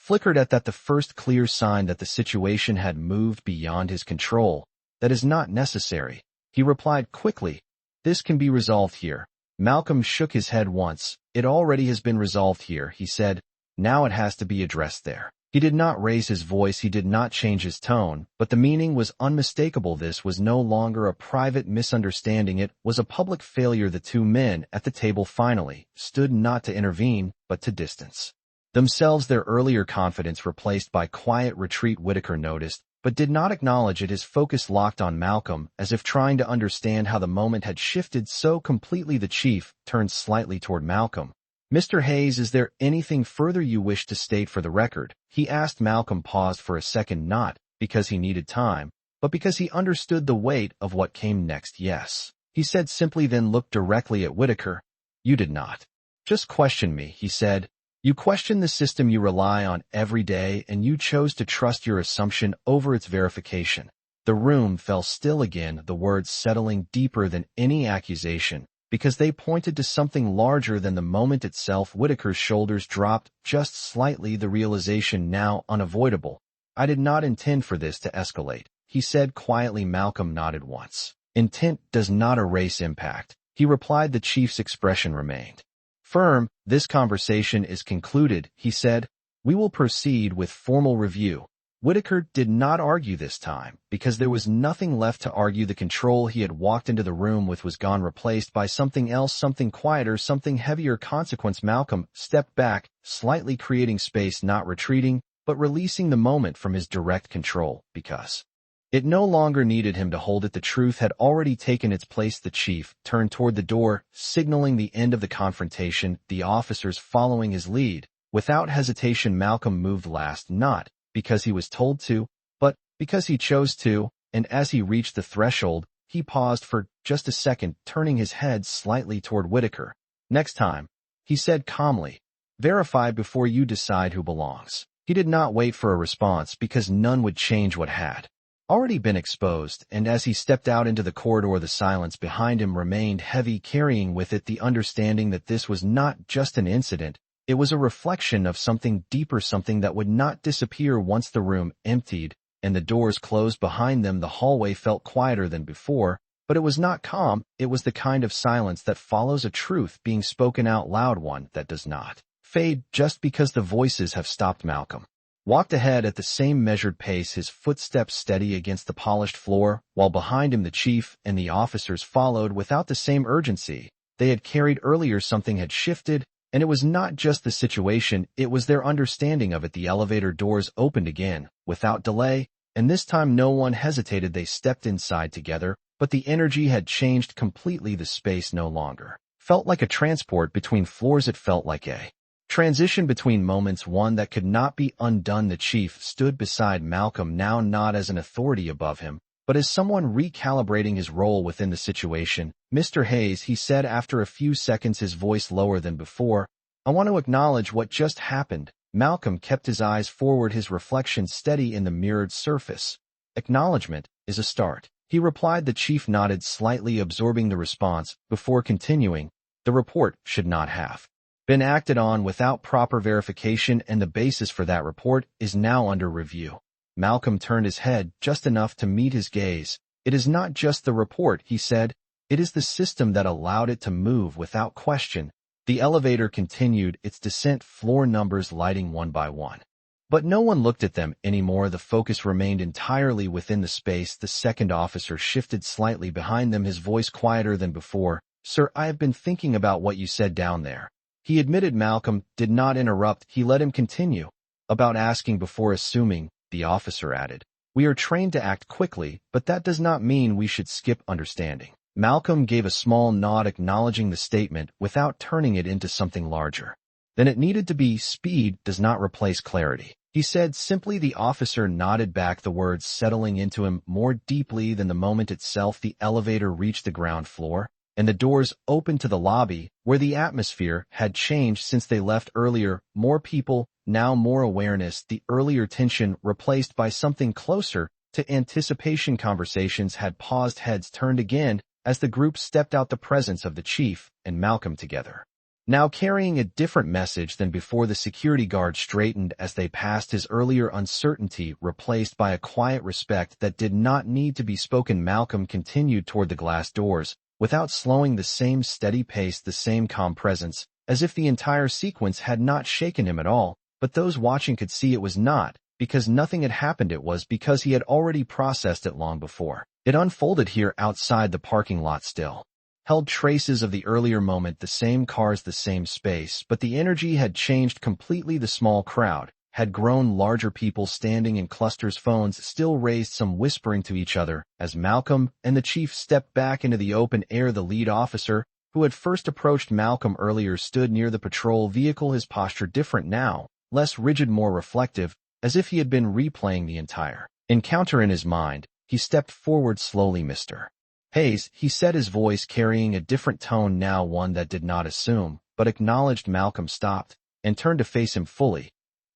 flickered at that, the first clear sign that the situation had moved beyond his control. That is not necessary, he replied quickly. This can be resolved here. Malcolm shook his head once. It already has been resolved here, he said. Now it has to be addressed there. He did not raise his voice, he did not change his tone, but the meaning was unmistakable. This was no longer a private misunderstanding, it was a public failure. The two men at the table finally stood, not to intervene, but to distance themselves, their earlier confidence replaced by quiet retreat. Whitaker noticed, but did not acknowledge it, his focus locked on Malcolm, as if trying to understand how the moment had shifted so completely. The chief turned slightly toward Malcolm. Mr. Hayes, is there anything further you wish to state for the record? He asked. Malcolm paused for a second, not because he needed time, but because he understood the weight of what came next. Yes, he said simply, then looked directly at Whitaker. You did not just question me, he said. You questioned the system you rely on every day, and you chose to trust your assumption over its verification. The room fell still again, the words settling deeper than any accusation, because they pointed to something larger than the moment itself. Whitaker's shoulders dropped just slightly, the realization now unavoidable. I did not intend for this to escalate, he said quietly. Malcolm nodded once. Intent does not erase impact, he replied. The chief's expression remained firm. This conversation is concluded, he said. We will proceed with formal review. Whitaker did not argue this time, because there was nothing left to argue. The control he had walked into the room with was gone, replaced by something else, something quieter, something heavier. Consequence. Malcolm stepped back, slightly, creating space, not retreating, but releasing the moment from his direct control, because it no longer needed him to hold it. The truth had already taken its place. The chief turned toward the door, signaling the end of the confrontation, the officers following his lead. Without hesitation, Malcolm moved last, not because he was told to, but because he chose to, and as he reached the threshold, he paused for just a second, turning his head slightly toward Whitaker. Next time, he said calmly, verify before you decide who belongs. He did not wait for a response, because none would change what had already been exposed, and as he stepped out into the corridor, the silence behind him remained heavy, carrying with it the understanding that this was not just an incident, it was a reflection of something deeper, something that would not disappear once the room emptied and the doors closed behind them. The hallway felt quieter than before, but it was not calm. It was the kind of silence that follows a truth being spoken out loud, one that does not fade just because the voices have stopped. Malcolm walked ahead at the same measured pace, his footsteps steady against the polished floor, while behind him the chief and the officers followed without the same urgency they had carried earlier. Something had shifted, and it was not just the situation, it was their understanding of it. The elevator doors opened again, without delay, and this time no one hesitated. They stepped inside together, but the energy had changed completely. The space no longer felt like a transport between floors, it felt like a transition between moments, one that could not be undone. The chief stood beside Malcolm, now not as an authority above him, but as someone recalibrating his role within the situation. Mr. Hayes, he said after a few seconds, his voice lower than before, I want to acknowledge what just happened. Malcolm kept his eyes forward, his reflection steady in the mirrored surface. Acknowledgement is a start. He replied. The chief nodded slightly, absorbing the response, before continuing. The report should not have been acted on without proper verification, and the basis for that report is now under review. Malcolm turned his head just enough to meet his gaze. It is not just the report, he said. It is the system that allowed it to move without question. The elevator continued, its descent, floor numbers lighting one by one. But no one looked at them anymore. The focus remained entirely within the space. The second officer shifted slightly behind them, his voice quieter than before. Sir, I have been thinking about what you said down there. He admitted. Malcolm did not interrupt. He let him continue. About asking before assuming, the officer added. We are trained to act quickly, but that does not mean we should skip understanding. Malcolm gave a small nod, acknowledging the statement without turning it into something larger than it needed to be. Speed does not replace clarity, he said simply. The officer nodded back, the words settling into him more deeply than the moment itself. The elevator reached the ground floor, and the doors opened to the lobby, where the atmosphere had changed since they left earlier. More people, now more awareness, the earlier tension replaced by something closer to anticipation. Conversations had paused, heads turned again as the group stepped out, the presence of the chief and Malcolm together, now carrying a different message than before. The security guard straightened as they passed, his earlier uncertainty replaced by a quiet respect that did not need to be spoken. Malcolm continued toward the glass doors, without slowing, the same steady pace, the same calm presence, as if the entire sequence had not shaken him at all. But those watching could see it was not because nothing had happened. It was because he had already processed it long before. It unfolded here outside the parking lot, still held traces of the earlier moment, the same cars, the same space, but the energy had changed completely. The small crowd had grown larger, people standing in clusters, phones still raised, some whispering to each other as Malcolm and the chief stepped back into the open air. The lead officer, who had first approached Malcolm earlier, stood near the patrol vehicle, his posture different now, less rigid, more reflective, as if he had been replaying the entire encounter in his mind. He stepped forward slowly. Mr. Hayes, he said, his voice carrying a different tone now, one that did not assume, but acknowledged. Malcolm stopped and turned to face him fully.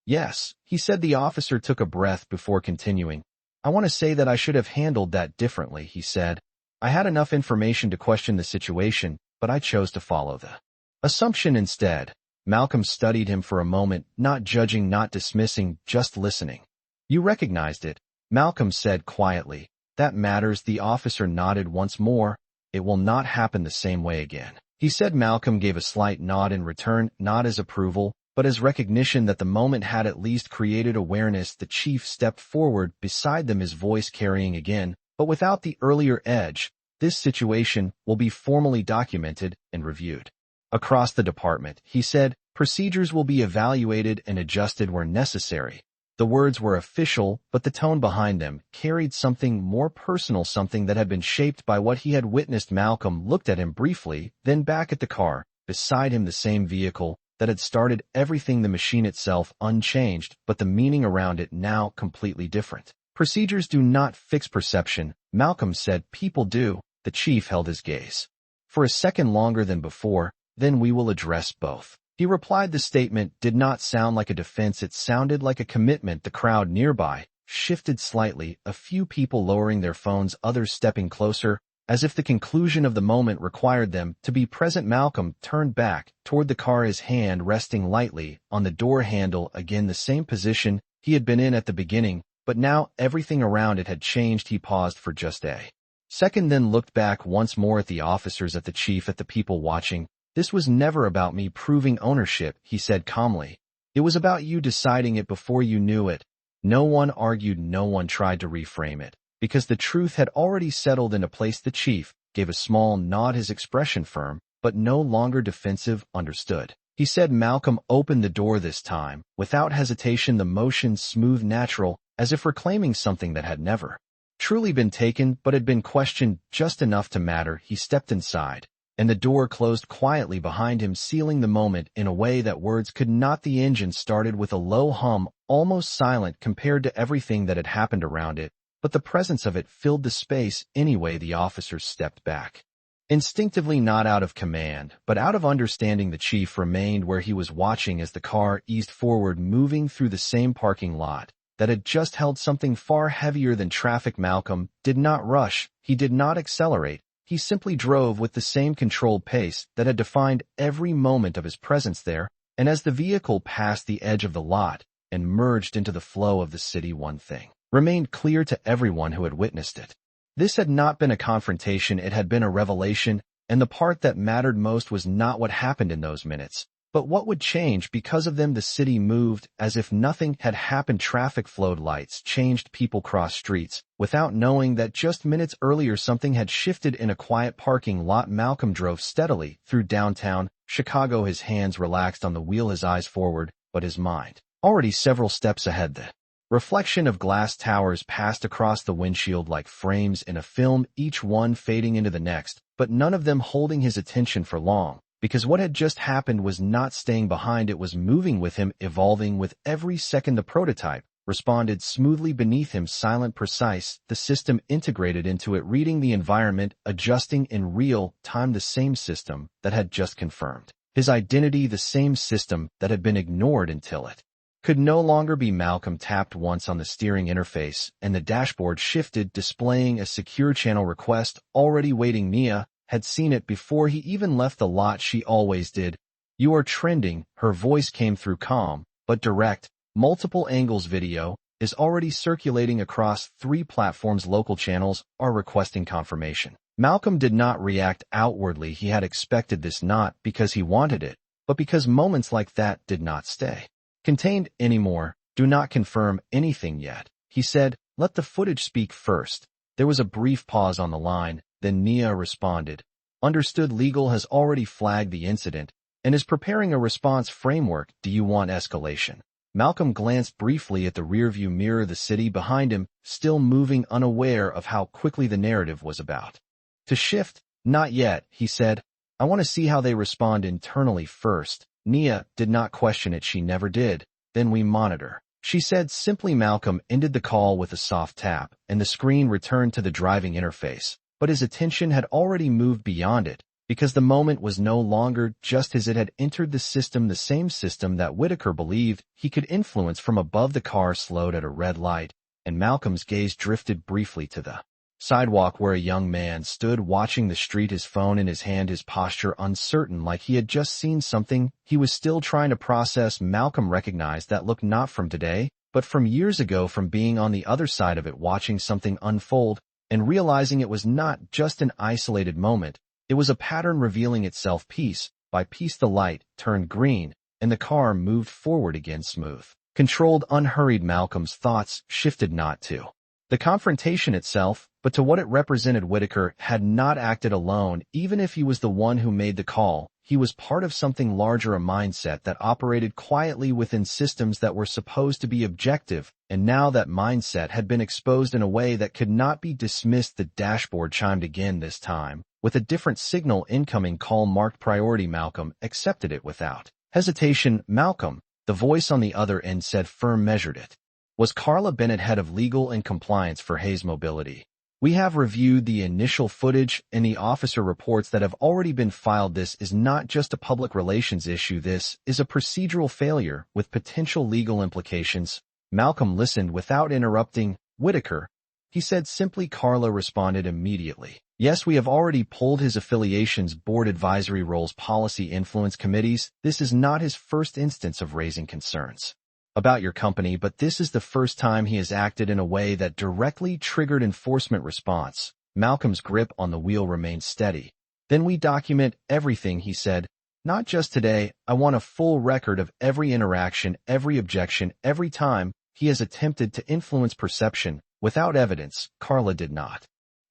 Yes, he said. The officer took a breath before continuing. I want to say that I should have handled that differently, he said. I had enough information to question the situation, but I chose to follow the assumption instead. Malcolm studied him for a moment, not judging, not dismissing, just listening. You recognized it, Malcolm said quietly. That matters. The officer nodded once more. It will not happen the same way again, he said. Malcolm gave a slight nod in return, not as approval, but as recognition that the moment had at least created awareness. The chief stepped forward beside them, his voice carrying again, but without the earlier edge. This situation will be formally documented and reviewed across the department, he said. Procedures will be evaluated and adjusted where necessary. The words were official, but the tone behind them carried something more personal, something that had been shaped by what he had witnessed. Malcolm looked at him briefly, then back at the car beside him, the same vehicle that had started everything, the machine itself unchanged, but the meaning around it now completely different. Procedures do not fix perception, Malcolm said. People do. The chief held his gaze for a second longer than before. Then we will address both, he replied. The statement did not sound like a defense, it sounded like a commitment. The crowd nearby shifted slightly, a few people lowering their phones, others stepping closer, as if the conclusion of the moment required them to be present. Malcolm turned back toward the car, his hand resting lightly on the door handle, again the same position he had been in at the beginning, but now everything around it had changed. He paused for just a second, then looked back once more at the officers, at the chief, at the people watching. This was never about me proving ownership, he said calmly. It was about you deciding it before you knew it. No one argued, no one tried to reframe it, because the truth had already settled into place. The chief gave a small nod, his expression firm, but no longer defensive. Understood, he said. Malcolm opened the door this time, without hesitation, the motion smooth, natural, as if reclaiming something that had never truly been taken but had been questioned just enough to matter. He stepped inside, and the door closed quietly behind him, sealing the moment in a way that words could not. The engine started with a low hum, almost silent compared to everything that had happened around it, but the presence of it filled the space anyway. The officers stepped back, instinctively, not out of command, but out of understanding. The chief remained where he was, watching as the car eased forward, moving through the same parking lot, that had just held something far heavier than traffic. Malcolm did not rush, he did not accelerate, he simply drove with the same controlled pace that had defined every moment of his presence there, and as the vehicle passed the edge of the lot and merged into the flow of the city, one thing remained clear to everyone who had witnessed it. This had not been a confrontation, it had been a revelation, and the part that mattered most was not what happened in those minutes, but what would change because of them. The city moved as if nothing had happened. Traffic flowed, lights changed, people crossed streets, without knowing that just minutes earlier something had shifted in a quiet parking lot. Malcolm drove steadily through downtown Chicago, his hands relaxed on the wheel, his eyes forward, but his mind already several steps ahead. The reflection of glass towers passed across the windshield like frames in a film, each one fading into the next, but none of them holding his attention for long, because what had just happened was not staying behind, it was moving with him, evolving with every second. The prototype responded smoothly beneath him, silent, precise, the system integrated into it, reading the environment, adjusting in real time. The same system that had just confirmed his identity, the same system that had been ignored until it could no longer be. Malcolm tapped once on the steering interface, and the dashboard shifted, displaying a secure channel request already waiting. Nia had seen it before he even left the lot. She always did. "You are trending," her voice came through, calm but direct. "Multiple angles video is already circulating across 3 platforms. Local channels are requesting confirmation." Malcolm did not react outwardly. He had expected this, not because he wanted it, but because moments like that did not stay contained anymore. "Do not confirm anything yet," he said. "Let the footage speak first." There was a brief pause on the line, then Nia responded. "Understood. Legal has already flagged the incident and is preparing a response framework. Do you want escalation?" Malcolm glanced briefly at the rearview mirror, the city behind him, still moving, unaware of how quickly the narrative was about to shift. "Not yet," he said. "I want to see how they respond internally first." Nia did not question it, she never did. "Then we monitor," she said simply. Malcolm ended the call with a soft tap, and the screen returned to the driving interface, but his attention had already moved beyond it, because the moment was no longer just his. It had entered the system, the same system that Whitaker believed he could influence. From above, the car slowed at a red light, and Malcolm's gaze drifted briefly to the sidewalk where a young man stood watching the street, his phone in his hand, his posture uncertain, like he had just seen something he was still trying to process. Malcolm recognized that look, not from today, but from years ago, from being on the other side of it, watching something unfold, and realizing it was not just an isolated moment, it was a pattern revealing itself. Piece by piece the light turned green, and the car moved forward again, smooth, controlled, unhurried. Malcolm's thoughts shifted not to the confrontation itself, but to what it represented. Whitaker had not acted alone. Even if he was the one who made the call, he was part of something larger, a mindset that operated quietly within systems that were supposed to be objective, and now that mindset had been exposed in a way that could not be dismissed. The dashboard chimed again, this time with a different signal. "Incoming call marked priority." Malcolm accepted it without hesitation. "Malcolm," the voice on the other end said, firm, measured. It was Carla Bennett, head of legal and compliance for Hayes Mobility. "We have reviewed the initial footage and the officer reports that have already been filed. This is not just a public relations issue. This is a procedural failure with potential legal implications." Malcolm listened without interrupting. "Whitaker," he said simply. Carla responded immediately. "Yes, we have already pulled his affiliations, board advisory roles, policy influence committees. This is not his first instance of raising concerns about your company, but this is the first time he has acted in a way that directly triggered enforcement response." Malcolm's grip on the wheel remained steady. "Then we document everything," he said. "Not just today. I want a full record of every interaction, every objection, every time he has attempted to influence perception without evidence." Carla did not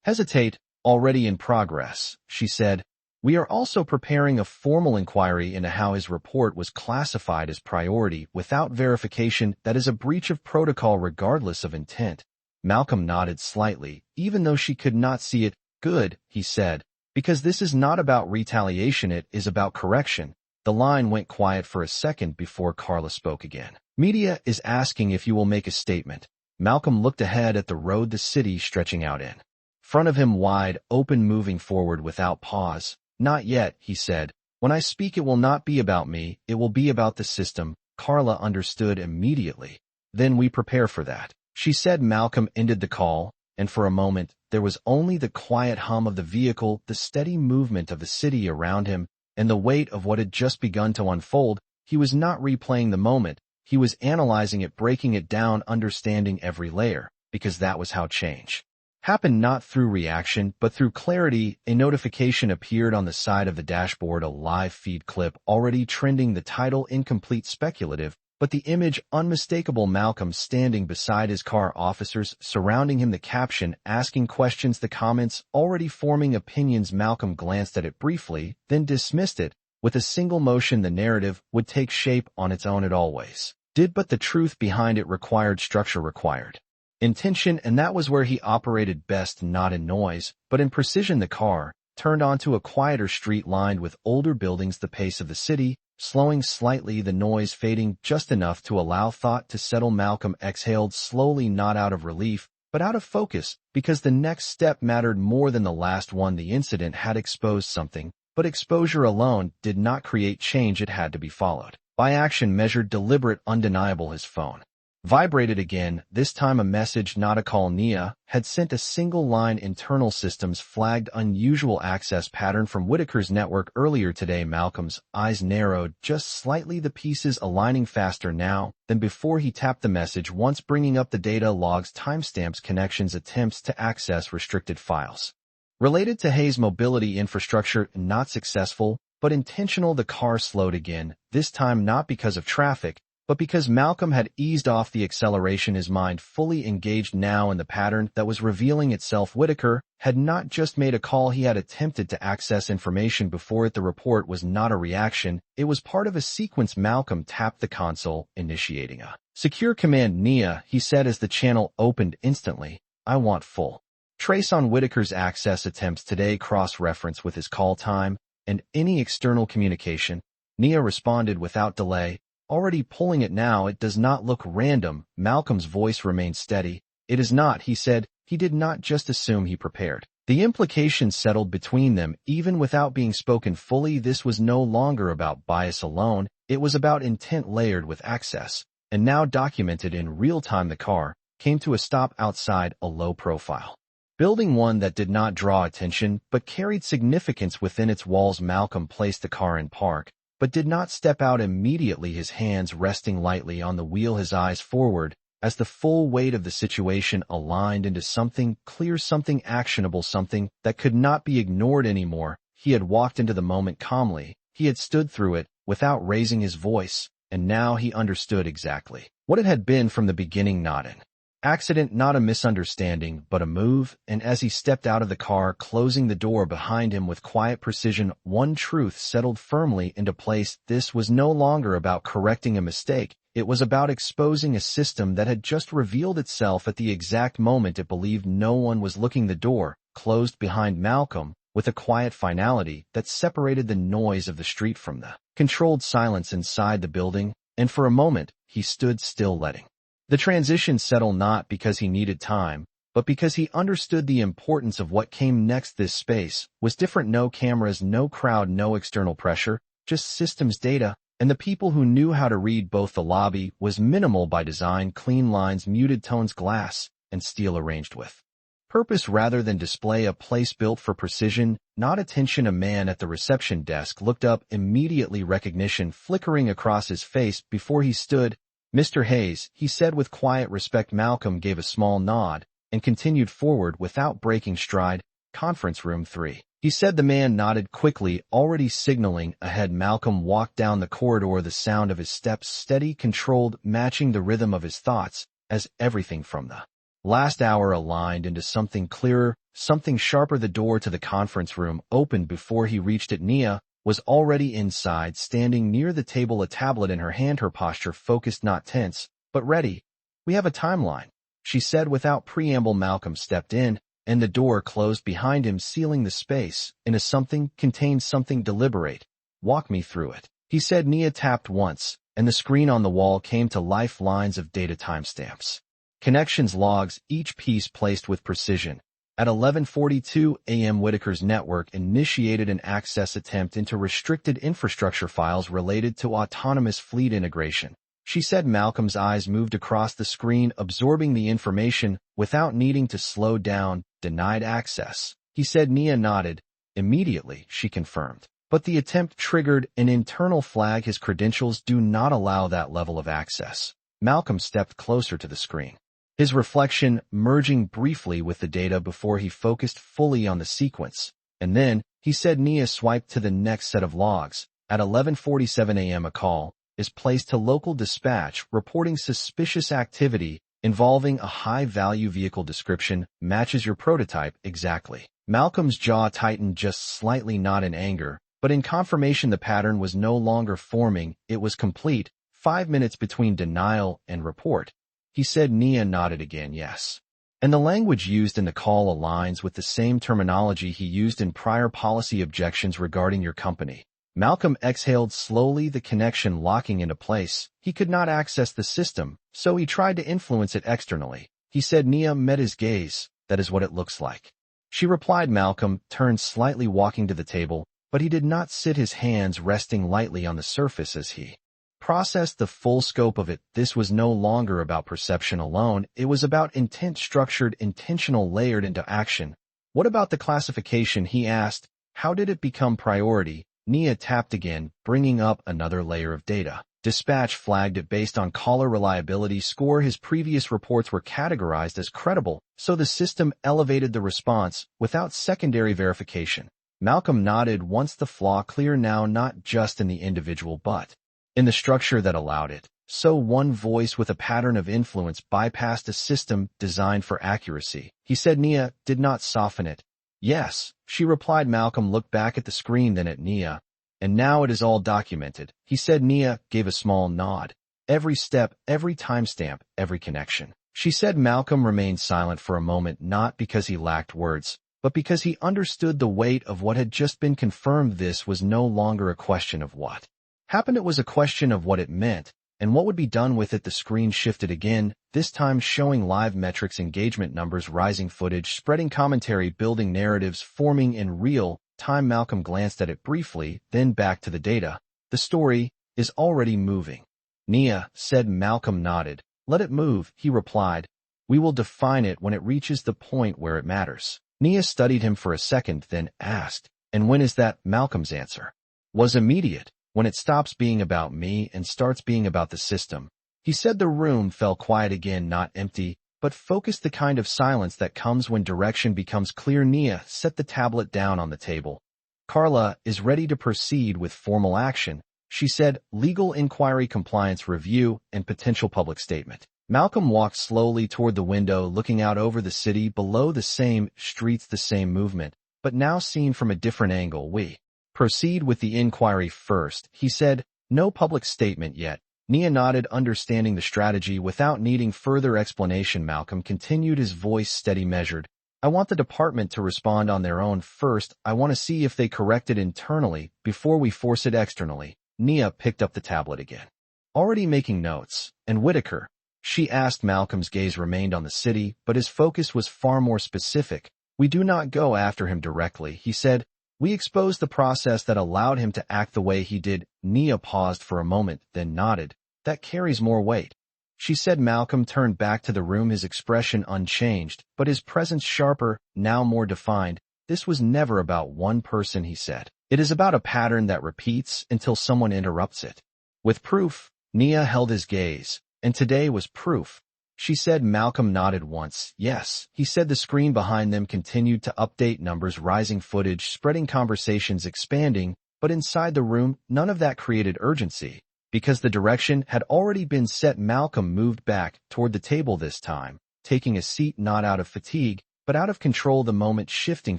hesitate. "Already in progress," she said. "We are also preparing a formal inquiry into how his report was classified as priority without verification. That is a breach of protocol regardless of intent." Malcolm nodded slightly, even though she could not see it. "Good," he said, "because this is not about retaliation, it is about correction." The line went quiet for a second before Carla spoke again. "Media is asking if you will make a statement." Malcolm looked ahead at the road, the city stretching out in front of him, wide open, moving forward without pause. "Not yet," he said. "When I speak, it will not be about me, it will be about the system." Carla understood immediately. Then we prepare for that. She said. Malcolm ended the call, and for a moment, there was only the quiet hum of the vehicle, the steady movement of the city around him, and the weight of what had just begun to unfold. He was not replaying the moment. He was analyzing it, breaking it down, understanding every layer, because that was how change happened, not through reaction, but through clarity. A notification appeared on the side of the dashboard, a live feed clip already trending, the title incomplete, speculative, but the image unmistakable. Malcolm standing beside his car, officers surrounding him, the caption asking questions, the comments already forming opinions. Malcolm glanced at it briefly, then dismissed it. With a single motion, the narrative would take shape on its own. It always did, but the truth behind it required structure, required intention, and that was where he operated best, not in noise, but in precision. The car turned onto a quieter street lined with older buildings, the pace of the city slowing slightly, the noise fading just enough to allow thought to settle. Malcolm exhaled slowly, not out of relief, but out of focus, because the next step mattered more than the last one. The incident had exposed something, but exposure alone did not create change. It had to be followed by action, measured, deliberate, undeniable. His phone vibrated again, this time a message, not a call. Nia had sent a single line. Internal systems flagged unusual access pattern from Whitaker's network earlier today. Malcolm's eyes narrowed just slightly, the pieces aligning faster now than before. He tapped the message once, bringing up the data logs, timestamps, connections, attempts to access restricted files related to Hayes' mobility infrastructure. Not successful, but intentional. The car slowed again, this time not because of traffic, but because Malcolm had eased off the acceleration, his mind fully engaged now in the pattern that was revealing itself. Whitaker had not just made a call, he had attempted to access information before it. The report was not a reaction, it was part of a sequence. Malcolm tapped the console, initiating a secure command. Nia, he said as the channel opened instantly, I want full trace on Whitaker's access attempts today, cross-reference with his call time and any external communication. Nia responded without delay, already pulling it now. It does not look random. Malcolm's voice remained steady. It is not, he said. He did not just assume, he prepared. The implications settled between them, even without being spoken fully. This was no longer about bias alone. It was about intent layered with access, and now documented in real time. The car came to a stop outside a low-profile building, one that did not draw attention, but carried significance within its walls. Malcolm placed the car in park, but did not step out immediately, his hands resting lightly on the wheel, his eyes forward, as the full weight of the situation aligned into something clear, something actionable, something that could not be ignored anymore. He had walked into the moment calmly, he had stood through it, without raising his voice, and now he understood exactly what it had been from the beginning. Not an accident, not a misunderstanding, but a move. And as he stepped out of the car, closing the door behind him with quiet precision, one truth settled firmly into place. This was no longer about correcting a mistake. It was about exposing a system that had just revealed itself at the exact moment it believed no one was looking. The door closed behind Malcolm with a quiet finality that separated the noise of the street from the controlled silence inside the building, and for a moment, he stood still, letting the transition settle, not because he needed time, but because he understood the importance of what came next. This space was different. No cameras, no crowd, no external pressure, just systems, data, and the people who knew how to read both. The lobby was minimal by design, clean lines, muted tones, glass and steel arranged with purpose rather than display, a place built for precision, not attention. A man at the reception desk looked up, immediately recognition flickering across his face. Before he stood, Mr. Hayes, he said with quiet respect. Malcolm gave a small nod and continued forward without breaking stride. Conference room 3. He said. The man nodded quickly, already signaling ahead. Malcolm walked down the corridor, the sound of his steps steady, controlled, matching the rhythm of his thoughts, as everything from the last hour aligned into something clearer, something sharper. The door to the conference room opened before he reached it. Nia was already inside, standing near the table, a tablet in her hand, her posture focused, not tense, but ready. We have a timeline, she said without preamble. Malcolm stepped in, and the door closed behind him, sealing the space in a something contained, something deliberate. Walk me through it, he said. Nia tapped once, and the screen on the wall came to life, lines of data, timestamps, connections, logs, each piece placed with precision. At 11:42 a.m. Whitaker's network initiated an access attempt into restricted infrastructure files related to autonomous fleet integration. She said. Malcolm's eyes moved across the screen, absorbing the information without needing to slow down. Denied access. He said. Nia nodded. Immediately, she confirmed. But the attempt triggered an internal flag. His credentials do not allow that level of access. Malcolm stepped closer to the screen, his reflection merging briefly with the data before he focused fully on the sequence. And then, he said. Nia swiped to the next set of logs. At 11:47 a.m. a call is placed to local dispatch reporting suspicious activity involving a high-value vehicle. Description matches your prototype exactly. Malcolm's jaw tightened just slightly, not in anger, but in confirmation the pattern was no longer forming. It was complete. 5 minutes between denial and report. He said. Nia nodded again. Yes. And the language used in the call aligns with the same terminology he used in prior policy objections regarding your company. Malcolm exhaled slowly, the connection locking into place. He could not access the system, so he tried to influence it externally. He said. Nia met his gaze. That is what it looks like. She replied. Malcolm turned slightly, walking to the table, but he did not sit, his hands resting lightly on the surface as he processed the full scope of it. This was no longer about perception alone. It was about intent, structured, intentional, layered into action. What about the classification? He asked. How did it become priority? Nia tapped again, bringing up another layer of data. Dispatch flagged it based on caller reliability score. His previous reports were categorized as credible, so the system elevated the response without secondary verification. Malcolm nodded. Once the flaw clear now, not just in the individual but in the structure that allowed it. So one voice with a pattern of influence bypassed a system designed for accuracy. He said. Nia did not soften it. Yes, she replied. Malcolm looked back at the screen, then at Nia. And now it is all documented. He said. Nia gave a small nod. Every step, every timestamp, every connection. She said. Malcolm remained silent for a moment, not because he lacked words, but because he understood the weight of what had just been confirmed. This was no longer a question of what happened, it was a question of what it meant, and what would be done with it. The screen shifted again, this time showing live metrics, engagement numbers, rising footage, spreading commentary, building narratives, forming in real time. Malcolm glanced at it briefly, then back to the data. The story is already moving. Nia said. Malcolm nodded. Let it move, he replied. We will define it when it reaches the point where it matters. Nia studied him for a second, then asked, and when is that? Malcolm's answer was immediate. When it stops being about me and starts being about the system. He said. The room fell quiet again, not empty, but focused, the kind of silence that comes when direction becomes clear. Nia set the tablet down on the table. Carla is ready to proceed with formal action, she said. Legal inquiry, compliance review, and potential public statement. Malcolm walked slowly toward the window, looking out over the city below. The same streets, the same movement, but now seen from a different angle. We proceed with the inquiry first, he said. No public statement yet. Nia nodded, understanding the strategy without needing further explanation. Malcolm continued, his voice steady, measured. I want the department to respond on their own first. I want to see if they correct it internally before we force it externally. Nia picked up the tablet again. Already making notes. And Whitaker? She asked. Malcolm's gaze remained on the city, but his focus was far more specific. We do not go after him directly, he said. We exposed the process that allowed him to act the way he did. Nia paused for a moment, then nodded. That carries more weight, she said. Malcolm turned back to the room, his expression unchanged, but his presence sharper, now more defined. This was never about one person, he said. It is about a pattern that repeats until someone interrupts it. With proof. Nia held his gaze. And today was proof, she said. Malcolm nodded once. Yes, he said. The screen behind them continued to update, numbers, rising footage, spreading conversations, expanding, but inside the room, none of that created urgency, because the direction had already been set. Malcolm moved back toward the table this time, taking a seat not out of fatigue, but out of control, the moment shifting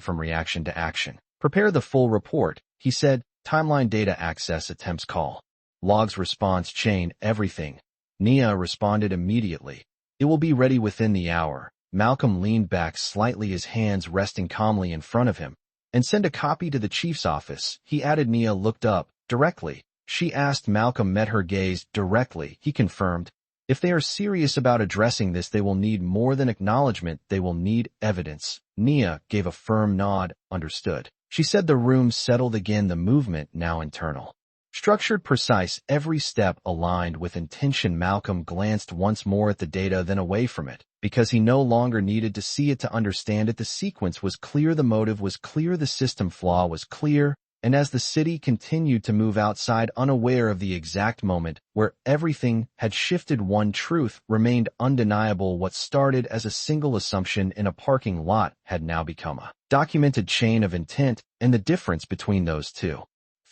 from reaction to action. Prepare the full report, he said. Timeline, data access, attempts, call logs, response chain, everything. Nia responded immediately. It will be ready within the hour. Malcolm leaned back slightly, his hands resting calmly in front of him. And send a copy to the chief's office, he added. Nia looked up. Directly? She asked. Malcolm met her gaze. Directly, he confirmed. If they are serious about addressing this, they will need more than acknowledgement, they will need evidence. Nia gave a firm nod. Understood, she said. The room settled again, the movement now internal. Structured, precise, every step aligned with intention. Malcolm glanced once more at the data, then away from it, because he no longer needed to see it to understand it. The sequence was clear, the motive was clear, the system flaw was clear, and as the city continued to move outside, unaware of the exact moment where everything had shifted, one truth remained undeniable. What started as a single assumption in a parking lot had now become a documented chain of intent, and the difference between those two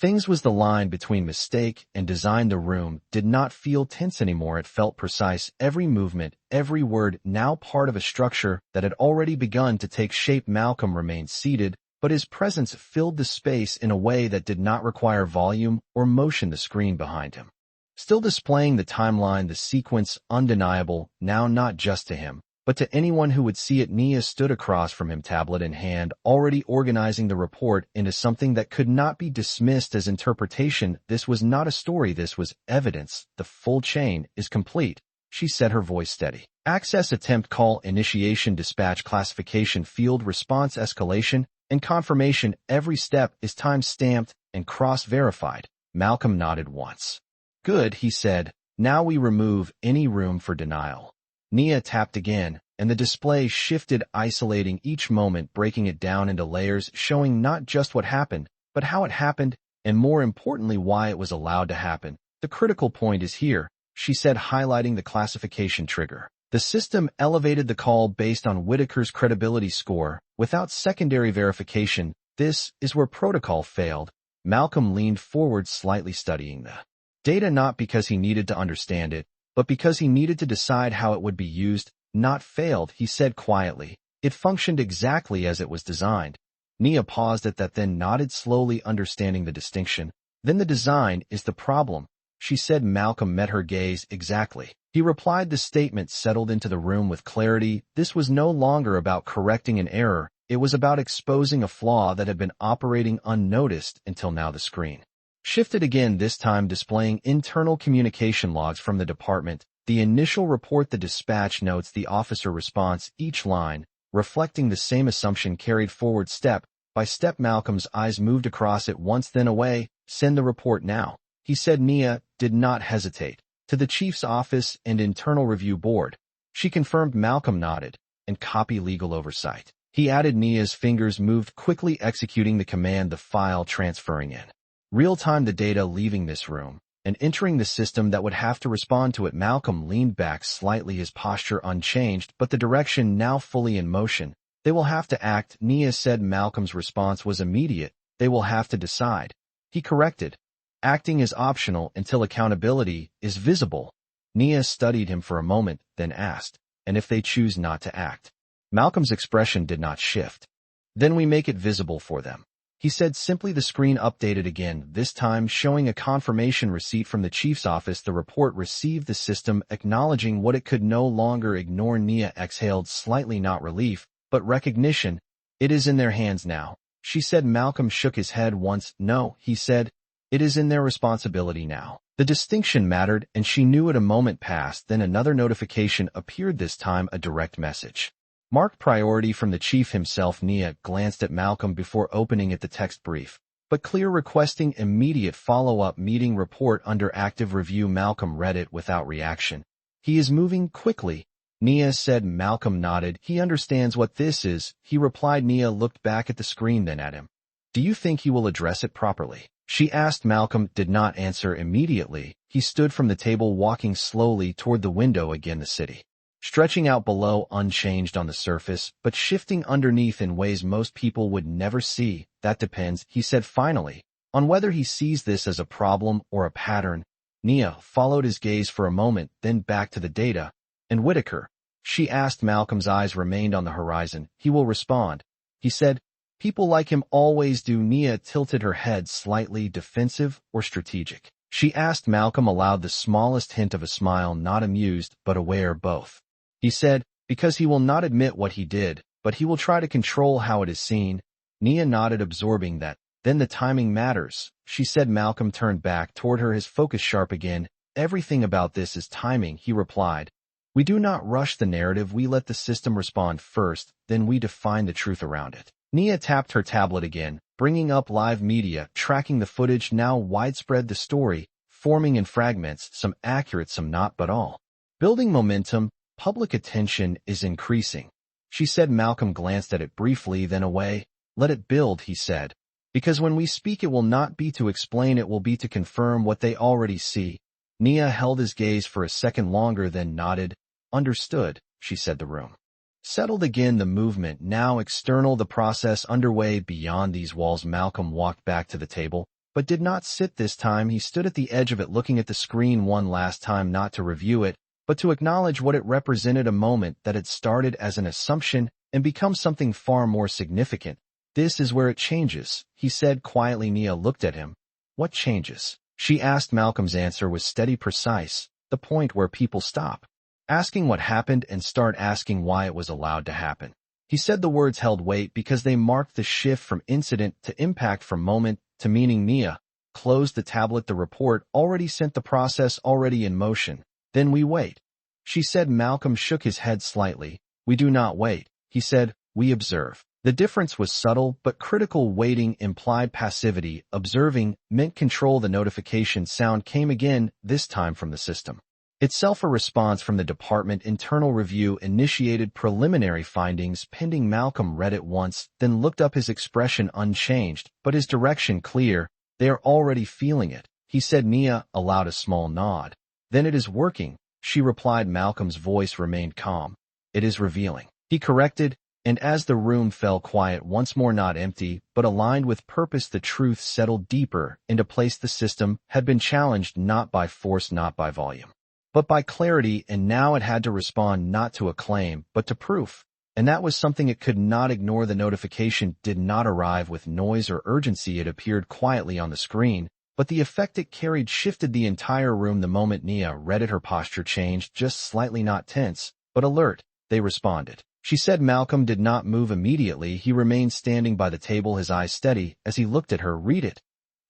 things was the line between mistake and design. The room did not feel tense anymore. It felt precise, every movement, every word now part of a structure that had already begun to take shape. Malcolm remained seated, but his presence filled the space in a way that did not require volume or motion. The screen behind him, still displaying the timeline, the sequence undeniable, now not just to him, but to anyone who would see it. Nia stood across from him, tablet in hand, already organizing the report into something that could not be dismissed as interpretation. This was not a story, this was evidence. The full chain is complete, she said, her voice steady. Access, attempt, call, initiation, dispatch, classification, field response, escalation, and confirmation. Every step is time-stamped and cross-verified. Malcolm nodded once. Good, he said. Now we remove any room for denial. Nia tapped again, and the display shifted, isolating each moment, breaking it down into layers, showing not just what happened, but how it happened, and more importantly, why it was allowed to happen. The critical point is here, she said, highlighting the classification trigger. The system elevated the call based on Whitaker's credibility score, without secondary verification. This is where protocol failed. Malcolm leaned forward, slightly studying the data, not because he needed to understand it, but because he needed to decide how it would be used. Not failed, he said quietly. It functioned exactly as it was designed. Nia paused at that, then nodded slowly, understanding the distinction. Then the design is the problem, she said. Malcolm met her gaze. Exactly, he replied. The statement settled into the room with clarity. This was no longer about correcting an error. It was about exposing a flaw that had been operating unnoticed until now. The screen shifted again, this time displaying internal communication logs from the department, the initial report, the dispatch notes, the officer response, each line reflecting the same assumption carried forward step by step. Malcolm's eyes moved across it once, then away. Send the report now, he said. Nia did not hesitate. To the chief's office and internal review board, she confirmed. Malcolm nodded. And copy legal oversight, he added. Nia's fingers moved quickly, executing the command, the file transferring in real-time, the data leaving this room and entering the system that would have to respond to it. Malcolm leaned back slightly, his posture unchanged, but the direction now fully in motion. They will have to act, Nia said. Malcolm's response was immediate. They will have to decide. He corrected. Acting is optional until accountability is visible. Nia studied him for a moment, then asked, and if they choose not to act? Malcolm's expression did not shift. Then we make it visible for them, he said simply. The screen updated again, this time showing a confirmation receipt from the chief's office. The report received, the system acknowledging what it could no longer ignore. Nia exhaled slightly, not relief, but recognition. It is in their hands now, she said. Malcolm shook his head once. No, he said. It is in their responsibility now. The distinction mattered, and she knew it. A moment passed, then another notification appeared, this time a direct message. Marked priority from the chief himself. Nia glanced at Malcolm before opening it, the text brief, but clear, requesting immediate follow-up meeting, report under active review. Malcolm read it without reaction. He is moving quickly, Nia said. Malcolm nodded. He understands what this is, he replied. Nia looked back at the screen, then at him. Do you think he will address it properly, she asked. Malcolm did not answer immediately. He stood from the table, walking slowly toward the window again. The city, stretching out below, unchanged on the surface, but shifting underneath in ways most people would never see. That depends, he said finally, on whether he sees this as a problem or a pattern. Nia followed his gaze for a moment, then back to the data. And Whitaker, she asked. Malcolm's eyes remained on the horizon. He will respond, he said. People like him always do. Nia tilted her head slightly. Defensive or strategic, she asked. Malcolm allowed the smallest hint of a smile, not amused, but aware. Both, he said, because he will not admit what he did, but he will try to control how it is seen. Nia nodded, absorbing that. Then the timing matters, she said. Malcolm turned back toward her, his focus sharp again. Everything about this is timing, he replied. We do not rush the narrative. We let the system respond first, then we define the truth around it. Nia tapped her tablet again, bringing up live media, tracking the footage, now widespread the story, forming in fragments, some accurate, some not, but all. Building momentum, public attention is increasing. She said. Malcolm glanced at it briefly, then away. Let it build, he said. Because when we speak, it will not be to explain, it will be to confirm what they already see. Nia held his gaze for a second longer, then nodded. Understood, she said. The room settled again, the movement now external, the process underway beyond these walls. Malcolm walked back to the table, but did not sit this time. He stood at the edge of it, looking at the screen one last time, not to review it, but to acknowledge what it represented, a moment that had started as an assumption and become something far more significant. This is where it changes, he said quietly. Nia looked at him. What changes? She asked. Malcolm's answer was steady, precise, the point where people stop asking what happened and start asking why it was allowed to happen. He said the words held weight because they marked the shift from incident to impact, from moment to meaning. Nia closed the tablet. The report already sent, the process already in motion. Then we wait, she said. Malcolm shook his head slightly. We do not wait, he said. We observe. The difference was subtle but critical. Waiting implied passivity. Observing meant control. The notification sound came again, this time from the system itself. A response from the department. Internal review initiated, preliminary findings pending. Malcolm read it once, then looked up, his expression unchanged, but his direction clear. They are already feeling it, he said. Nia allowed a small nod. Then it is working, she replied. Malcolm's voice remained calm. It is revealing, he corrected. And as the room fell quiet once more, not empty, but aligned with purpose, the truth settled deeper into place. The system had been challenged, not by force, not by volume, but by clarity, and now it had to respond, not to a claim, but to proof. And that was something it could not ignore. The notification did not arrive with noise or urgency. It appeared quietly on the screen, but the effect it carried shifted the entire room. The moment Nia read it, her posture changed, just slightly, not tense, but alert. They responded, she said. Malcolm did not move immediately. He remained standing by the table, his eyes steady, as he looked at her. Read it,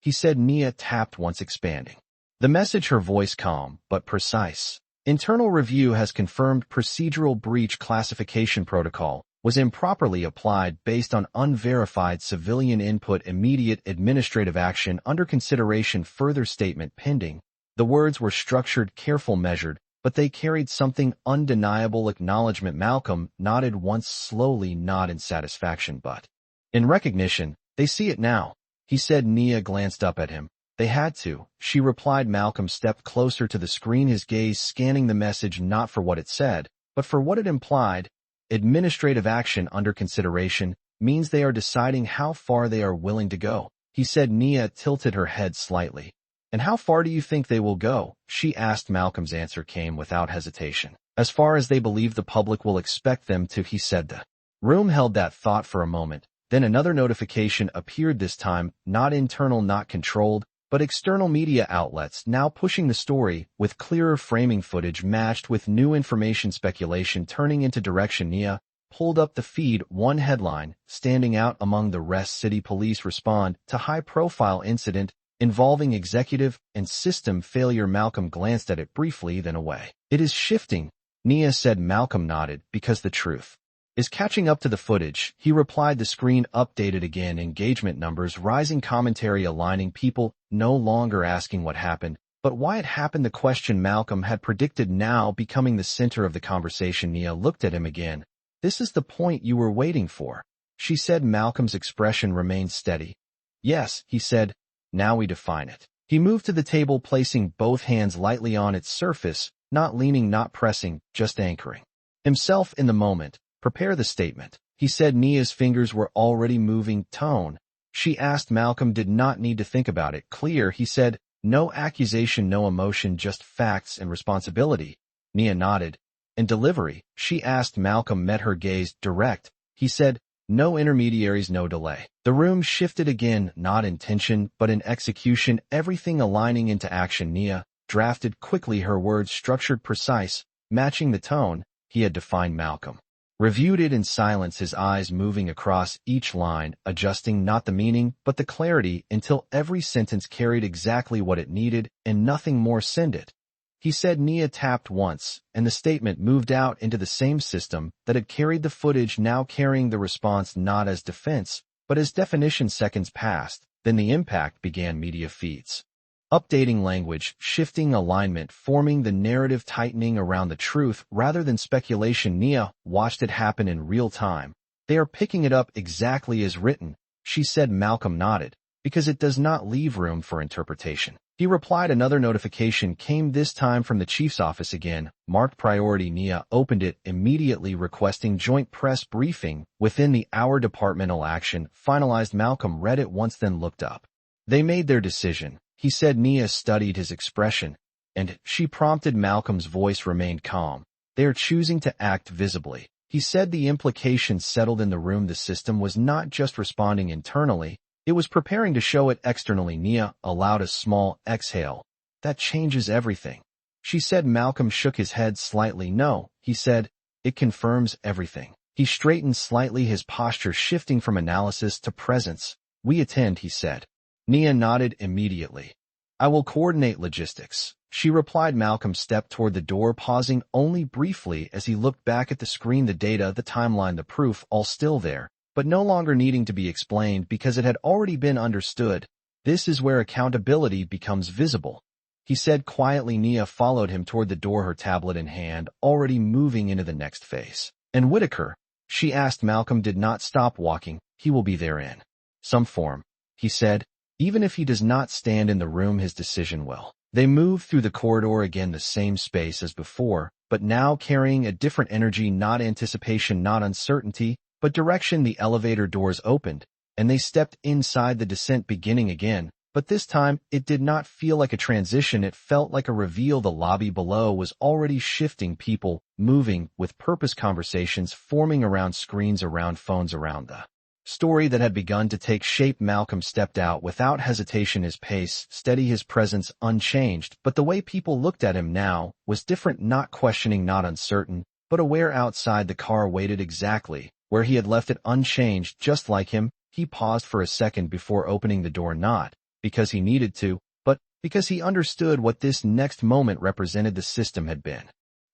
he said. Nia tapped once, expanding the message, her voice calm but precise. Internal review has confirmed procedural breach. Classification protocol was improperly applied based on unverified civilian input. Immediate administrative action under consideration. Further statement pending. The words were structured, careful, measured, but they carried something undeniable. Acknowledgement. Malcolm nodded once slowly, not in satisfaction, but in recognition. They see it now, he said. Nia glanced up at him. They had to, she replied. Malcolm stepped closer to the screen, his gaze scanning the message, not for what it said, but for what it implied. Administrative action under consideration means they are deciding how far they are willing to go, he said. Nia tilted her head slightly. And how far do you think they will go? She asked. Malcolm's answer came without hesitation. As far as they believe the public will expect them to, he said. The room held that thought for a moment. Then another notification appeared, this time not internal, not controlled, but external media outlets, now pushing the story with clearer framing, footage matched with new information, speculation turning into direction. Nia pulled up the feed, one headline standing out among the rest: City Police respond to high-profile incident involving executive and system failure. Malcolm glanced at it briefly, then away. It is shifting, Nia said. Malcolm nodded. Because the truth is catching up to the footage, he replied. The screen updated again, engagement numbers rising, commentary aligning, people no longer asking what happened, but why it happened. The question Malcolm had predicted now becoming the center of the conversation. Nia looked at him again. This is the point you were waiting for, she said. Malcolm's expression remained steady. Yes, he said. Now we define it. He moved to the table, placing both hands lightly on its surface, not leaning, not pressing, just anchoring himself in the moment. Prepare the statement, he said. Nia's fingers were already moving. Tone, she asked. Malcolm did not need to think about it. Clear, he said. No accusation, no emotion, just facts and responsibility. Nia nodded. And delivery, she asked. Malcolm met her gaze. Direct, he said. No intermediaries, no delay. The room shifted again, not in tension, but in execution, everything aligning into action. Nia drafted quickly, her words structured, precise, matching the tone he had defined. Malcolm reviewed it in silence, his eyes moving across each line, adjusting not the meaning, but the clarity, until every sentence carried exactly what it needed and nothing more. Send it, he said. Nia tapped once, and the statement moved out into the same system that had carried the footage, now carrying the response not as defense, But as definition seconds passed, then the impact began media feeds. Updating language, shifting alignment, forming the narrative, tightening around the truth rather than speculation. Nia watched it happen in real time. They are picking it up exactly as written, she said. Malcolm nodded, because it does not leave room for interpretation. He replied. Another notification came, this time from the chief's office again, marked priority. Nia opened it immediately, requesting joint press briefing within the hour. Departmental action finalized. Malcolm read it once, then looked up. They made their decision, he said. Nia studied his expression, and she prompted. Malcolm's voice remained calm. They are choosing to act visibly, he said. The implications settled in the room. The system was not just responding internally, it was preparing to show it externally. Nia allowed a small exhale. That changes everything, she said. Malcolm shook his head slightly. No, he said, it confirms everything. He straightened slightly, his posture shifting from analysis to presence. We attend, he said. Nia nodded immediately. I will coordinate logistics, she replied. Malcolm stepped toward the door, pausing only briefly as he looked back at the screen. The data, the timeline, the proof, all still there, but no longer needing to be explained because it had already been understood. This is where accountability becomes visible, he said quietly. Nia followed him toward the door, her tablet in hand, already moving into the next phase. And Whitaker, she asked. Malcolm did not stop walking. He will be there in some form, he said. Even if he does not stand in the room, his decision will. They moved through the corridor again, the same space as before, but now carrying a different energy, not anticipation, not uncertainty, but direction. The elevator doors opened, and they stepped inside, the descent beginning again, but this time it did not feel like a transition, it felt like a reveal. The lobby below was already shifting, people moving with purpose, conversations forming around screens, around phones, around the story that had begun to take shape. Malcolm stepped out without hesitation, his pace steady, his presence unchanged, but the way people looked at him now was different, not questioning, not uncertain, but aware. Outside, the car waited exactly where he had left it, unchanged, just like him. He paused for a second before opening the door, not because he needed to, but because he understood what this next moment represented. The system had been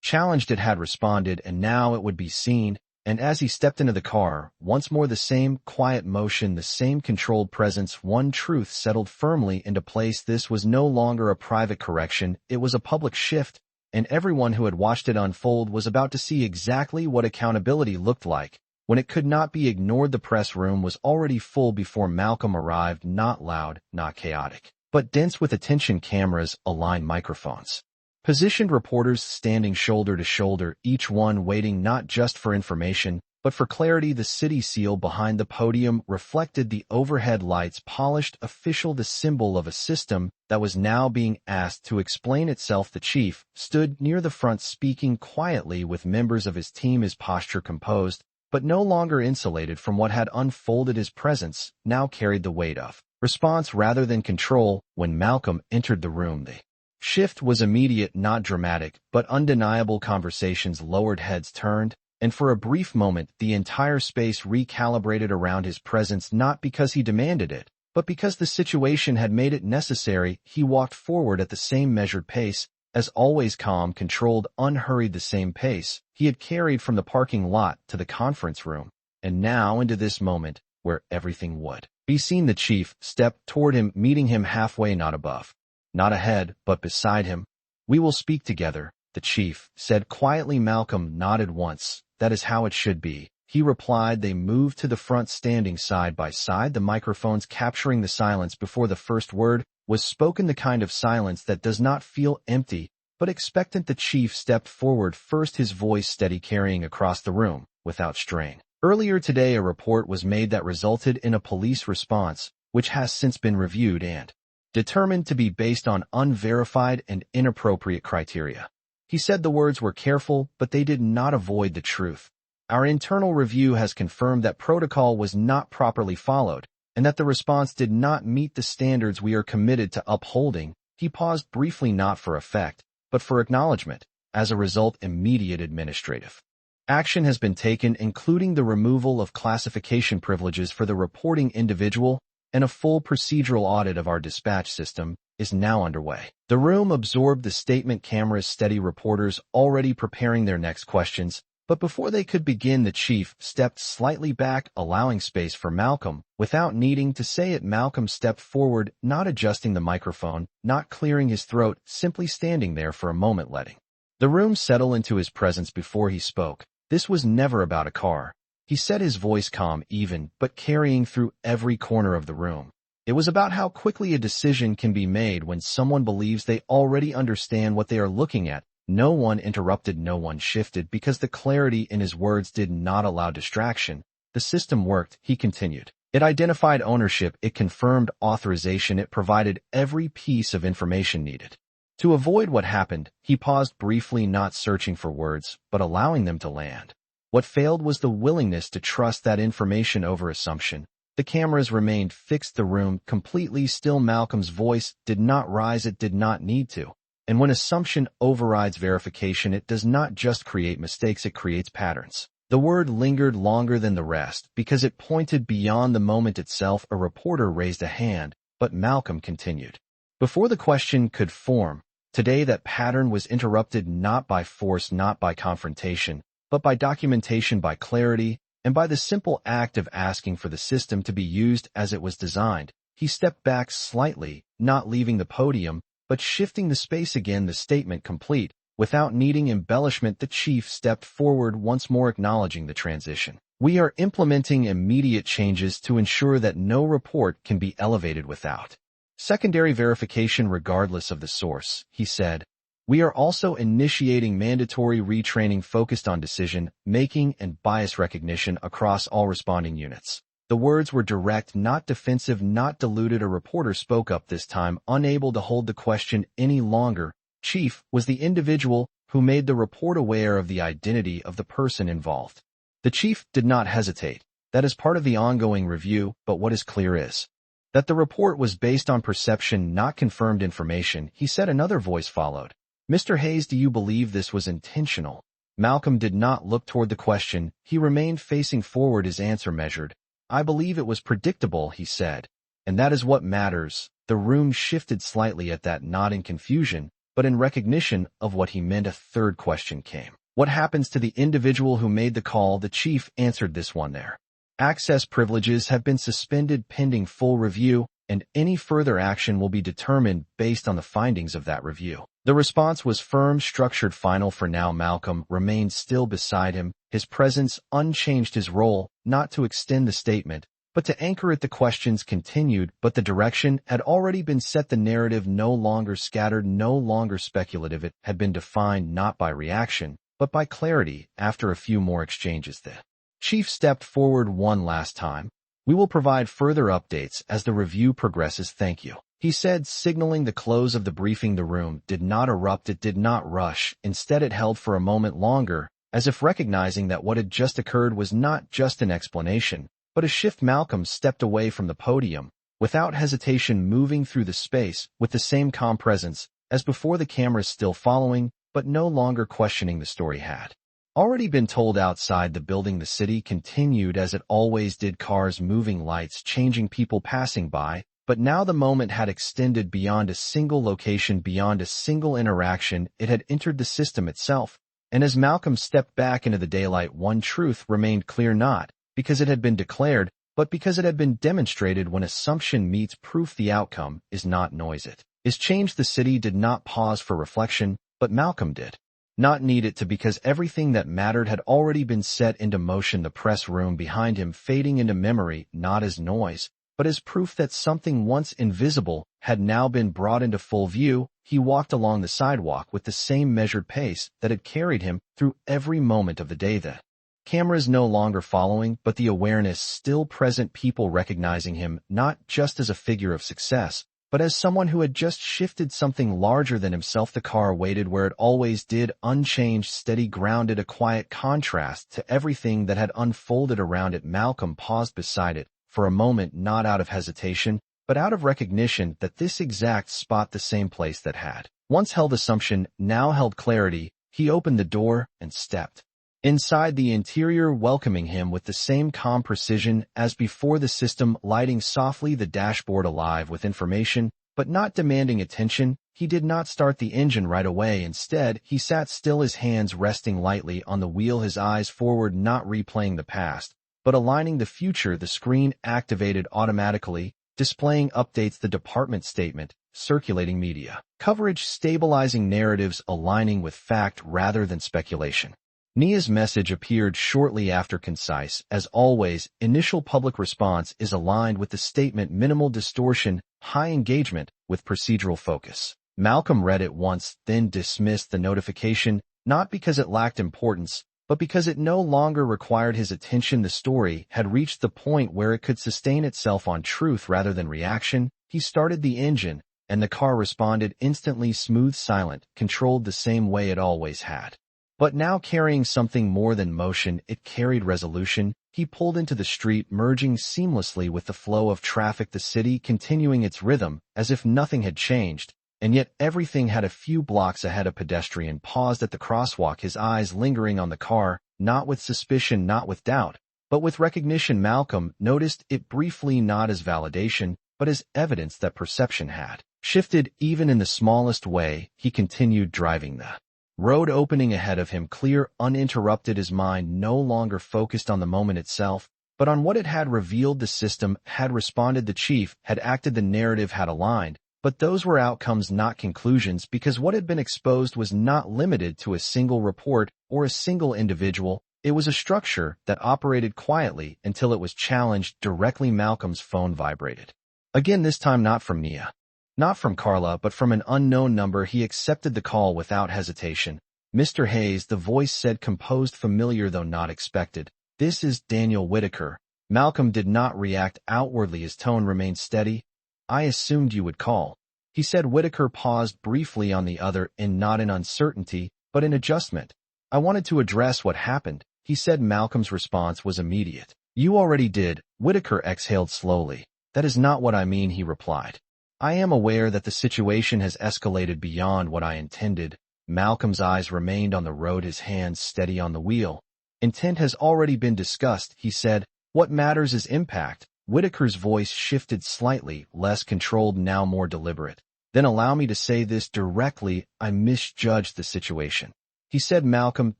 challenged, it had responded, and now it would be seen. And as he stepped into the car, once more the same quiet motion, the same controlled presence, one truth settled firmly into place. This was no longer a private correction, it was a public shift, and everyone who had watched it unfold was about to see exactly what accountability looked like, when it could not be ignored. The press room was already full before Malcolm arrived, not loud, not chaotic, but dense with attention. Cameras, aligned microphones, positioned reporters standing shoulder to shoulder, each one waiting not just for information, but for clarity. The city seal behind the podium reflected the overhead lights, polished, official, the symbol of a system that was now being asked to explain itself. The chief stood near the front, speaking quietly with members of his team, his posture composed, but no longer insulated from what had unfolded. His presence now carried the weight of response rather than control. When Malcolm entered the room, the shift was immediate, not dramatic, but undeniable. Conversations lowered, heads turned, and for a brief moment the entire space recalibrated around his presence, not because he demanded it, but because the situation had made it necessary. He walked forward at the same measured pace, as always, calm, controlled, unhurried, the same pace he had carried from the parking lot to the conference room, and now into this moment where everything would be seen. The chief stepped toward him, meeting him halfway, not above, not ahead, but beside him. We will speak together, the chief said quietly. Malcolm nodded once. That is how it should be, he replied. They moved to the front, standing side by side, the microphones capturing the silence before the first word was spoken, the kind of silence that does not feel empty, but expectant. The chief stepped forward first, his voice steady, carrying across the room, without strain. Earlier today, a report was made that resulted in a police response, which has since been reviewed and determined to be based on unverified and inappropriate criteria. He said the words were careful, but they did not avoid the truth. Our internal review has confirmed that protocol was not properly followed, and that the response did not meet the standards we are committed to upholding. He paused briefly, not for effect, but for acknowledgement. As a result, immediate administrative action has been taken, including the removal of classification privileges for the reporting individual, and a full procedural audit of our dispatch system is now underway. The room absorbed the statement, cameras steady, reporters already preparing their next questions, But before they could begin, the chief stepped slightly back, allowing space for Malcolm. Without needing to say it, Malcolm stepped forward, not adjusting the microphone, not clearing his throat, simply standing there for a moment, letting the room settle into his presence before he spoke. This was never about a car. He said, his voice calm, even, but carrying through every corner of the room. It was about how quickly a decision can be made when someone believes they already understand what they are looking at. No one interrupted, no one shifted, because the clarity in his words did not allow distraction. The system worked, he continued. It identified ownership, it confirmed authorization, it provided every piece of information needed. To avoid what happened, he paused briefly, not searching for words, but allowing them to land. What failed was the willingness to trust that information over assumption. The cameras remained fixed, the room completely still. Malcolm's voice did not rise, it did not need to. And when assumption overrides verification, it does not just create mistakes, it creates patterns. The word lingered longer than the rest because it pointed beyond the moment itself. A reporter raised a hand, but Malcolm continued. Before the question could form, today that pattern was interrupted, not by force, not by confrontation, but by documentation, by clarity, and by the simple act of asking for the system to be used as it was designed. He stepped back slightly, not leaving the podium, but shifting the space again, the statement complete. Without needing embellishment, the chief stepped forward, once more acknowledging the transition. We are implementing immediate changes to ensure that no report can be elevated without secondary verification regardless of the source, he said. We are also initiating mandatory retraining focused on decision-making and bias recognition across all responding units. The words were direct, not defensive, not diluted. A reporter spoke up this time, unable to hold the question any longer. Chief was the individual who made the report aware of the identity of the person involved. The chief did not hesitate. That is part of the ongoing review, but what is clear is that the report was based on perception, not confirmed information, he said. Another voice followed. Mr. Hayes, do you believe this was intentional? Malcolm did not look toward the question. He remained facing forward, his answer measured. I believe it was predictable, he said. And that is what matters. The room shifted slightly at that, not in confusion, but in recognition of what he meant. A third question came. What happens to the individual who made the call? The chief answered this one. Their access privileges have been suspended pending full review, and any further action will be determined based on the findings of that review. The response was firm, structured, final. For now, Malcolm remained still beside him, his presence unchanged, his role not to extend the statement, but to anchor it. The questions continued, but the direction had already been set. The narrative no longer scattered, no longer speculative. It had been defined not by reaction, but by clarity. After a few more exchanges, the chief stepped forward one last time. We will provide further updates as the review progresses. Thank you, he said, signaling the close of the briefing. The room did not erupt, it did not rush. Instead, it held for a moment longer, as if recognizing that what had just occurred was not just an explanation, but a shift. Malcolm stepped away from the podium, without hesitation, moving through the space with the same calm presence as before, the cameras still following, but no longer questioning. The story had already been told outside the building. The city continued as it always did, cars moving, lights changing, people passing by, but now the moment had extended beyond a single location, beyond a single interaction. It had entered the system itself. And as Malcolm stepped back into the daylight, one truth remained clear, not because it had been declared, but because it had been demonstrated. When assumption meets proof, the outcome is not noise, it is change. The city did not pause for reflection, but Malcolm did not need it to, because everything that mattered had already been set into motion. The press room behind him fading into memory, not as noise, but as proof that something once invisible had now been brought into full view. He walked along the sidewalk with the same measured pace that had carried him through every moment of the day. The cameras no longer following, but the awareness still present, people recognizing him not just as a figure of success, but as someone who had just shifted something larger than himself. The car waited where it always did, unchanged, steady, grounded, a quiet contrast to everything that had unfolded around it. Malcolm paused beside it for a moment, not out of hesitation, but out of recognition that this exact spot, the same place that had once held assumption, now held clarity. He opened the door and stepped inside, the interior welcoming him with the same calm precision as before, the system lighting softly, the dashboard alive with information, but not demanding attention. He did not start the engine right away. Instead, he sat still, his hands resting lightly on the wheel, his eyes forward, not replaying the past, but aligning the future. The screen activated automatically, displaying updates, the department statement, circulating media coverage, stabilizing narratives, aligning with fact rather than speculation. Nia's message appeared shortly after, concise. As always, initial public response is aligned with the statement, minimal distortion, high engagement, with procedural focus. Malcolm read it once, then dismissed the notification, not because it lacked importance, but because it no longer required his attention. The story had reached the point where it could sustain itself on truth rather than reaction. He started the engine, and the car responded instantly, smooth, silent, controlled the same way it always had. But now carrying something more than motion, it carried resolution. He pulled into the street, merging seamlessly with the flow of traffic, the city continuing its rhythm, as if nothing had changed, and yet everything had. A few blocks ahead, a pedestrian paused at the crosswalk, his eyes lingering on the car, not with suspicion, not with doubt, but with recognition. Malcolm noticed it briefly, not as validation, but as evidence that perception had shifted, even in the smallest way. He continued driving, the road opening ahead of him, clear, uninterrupted, his mind no longer focused on the moment itself, but on what it had revealed. The system had responded, the chief had acted, the narrative had aligned, but those were outcomes, not conclusions, because what had been exposed was not limited to a single report or a single individual. It was a structure that operated quietly until it was challenged directly. Malcolm's phone vibrated. Again, this time not from Nia. Not from Carla, but from an unknown number. He accepted the call without hesitation. Mr. Hayes, the voice said, composed, familiar though not expected. This is Daniel Whitaker. Malcolm did not react outwardly. His tone remained steady. I assumed you would call, he said. Whitaker paused briefly on the other end, not in uncertainty, but in adjustment. I wanted to address what happened, he said. Malcolm's response was immediate. You already did. Whitaker exhaled slowly. That is not what I mean, he replied. I am aware that the situation has escalated beyond what I intended. Malcolm's eyes remained on the road, his hands steady on the wheel. Intent has already been discussed, he said. What matters is impact. Whitaker's voice shifted slightly, less controlled, now more deliberate. Then allow me to say this directly, I misjudged the situation, he said. Malcolm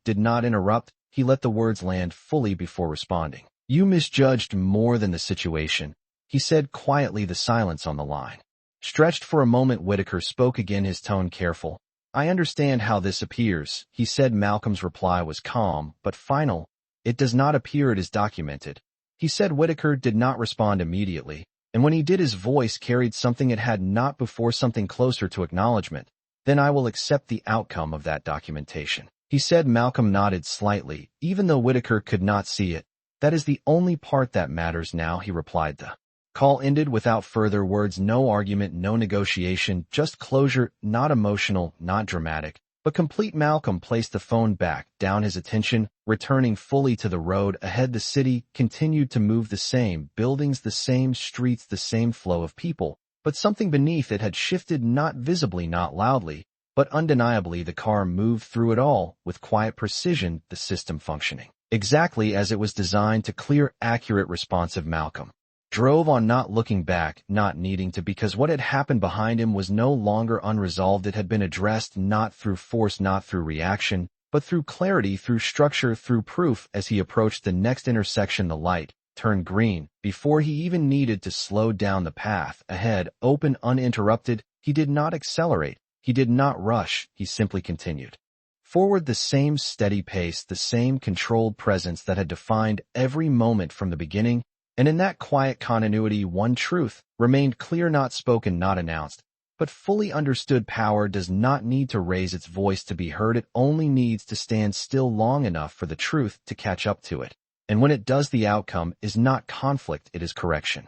did not interrupt. He let the words land fully before responding. You misjudged more than the situation, he said quietly. The silence on the line stretched for a moment. Whitaker spoke again, his tone careful. I understand how this appears, he said. Malcolm's reply was calm, but final. It does not appear, it is documented, he said. Whitaker did not respond immediately, and when he did, his voice carried something it had not before, something closer to acknowledgement. Then I will accept the outcome of that documentation, he said. Malcolm nodded slightly, even though Whitaker could not see it. That is the only part that matters now, he replied. The call ended without further words, no argument, no negotiation, just closure, not emotional, not dramatic, but complete. Malcolm placed the phone back down, his attention returning fully to the road ahead. The city continued to move, the same buildings, the same streets, the same flow of people, but something beneath it had shifted, not visibly, not loudly, but undeniably. The car moved through it all with quiet precision, the system functioning exactly as it was designed to, clear, accurate, responsive. Malcolm drove on, not looking back, not needing to, because what had happened behind him was no longer unresolved. It had been addressed, not through force, not through reaction, but through clarity, through structure, through proof. As he approached the next intersection, the light turned green before he even needed to slow down. The path ahead open, uninterrupted. He did not accelerate, he did not rush, he simply continued forward, the same steady pace, the same controlled presence that had defined every moment from the beginning. And in that quiet continuity, one truth remained clear, not spoken, not announced, but fully understood. Power does not need to raise its voice to be heard. It only needs to stand still long enough for the truth to catch up to it. And when it does, the outcome is not conflict, it is correction.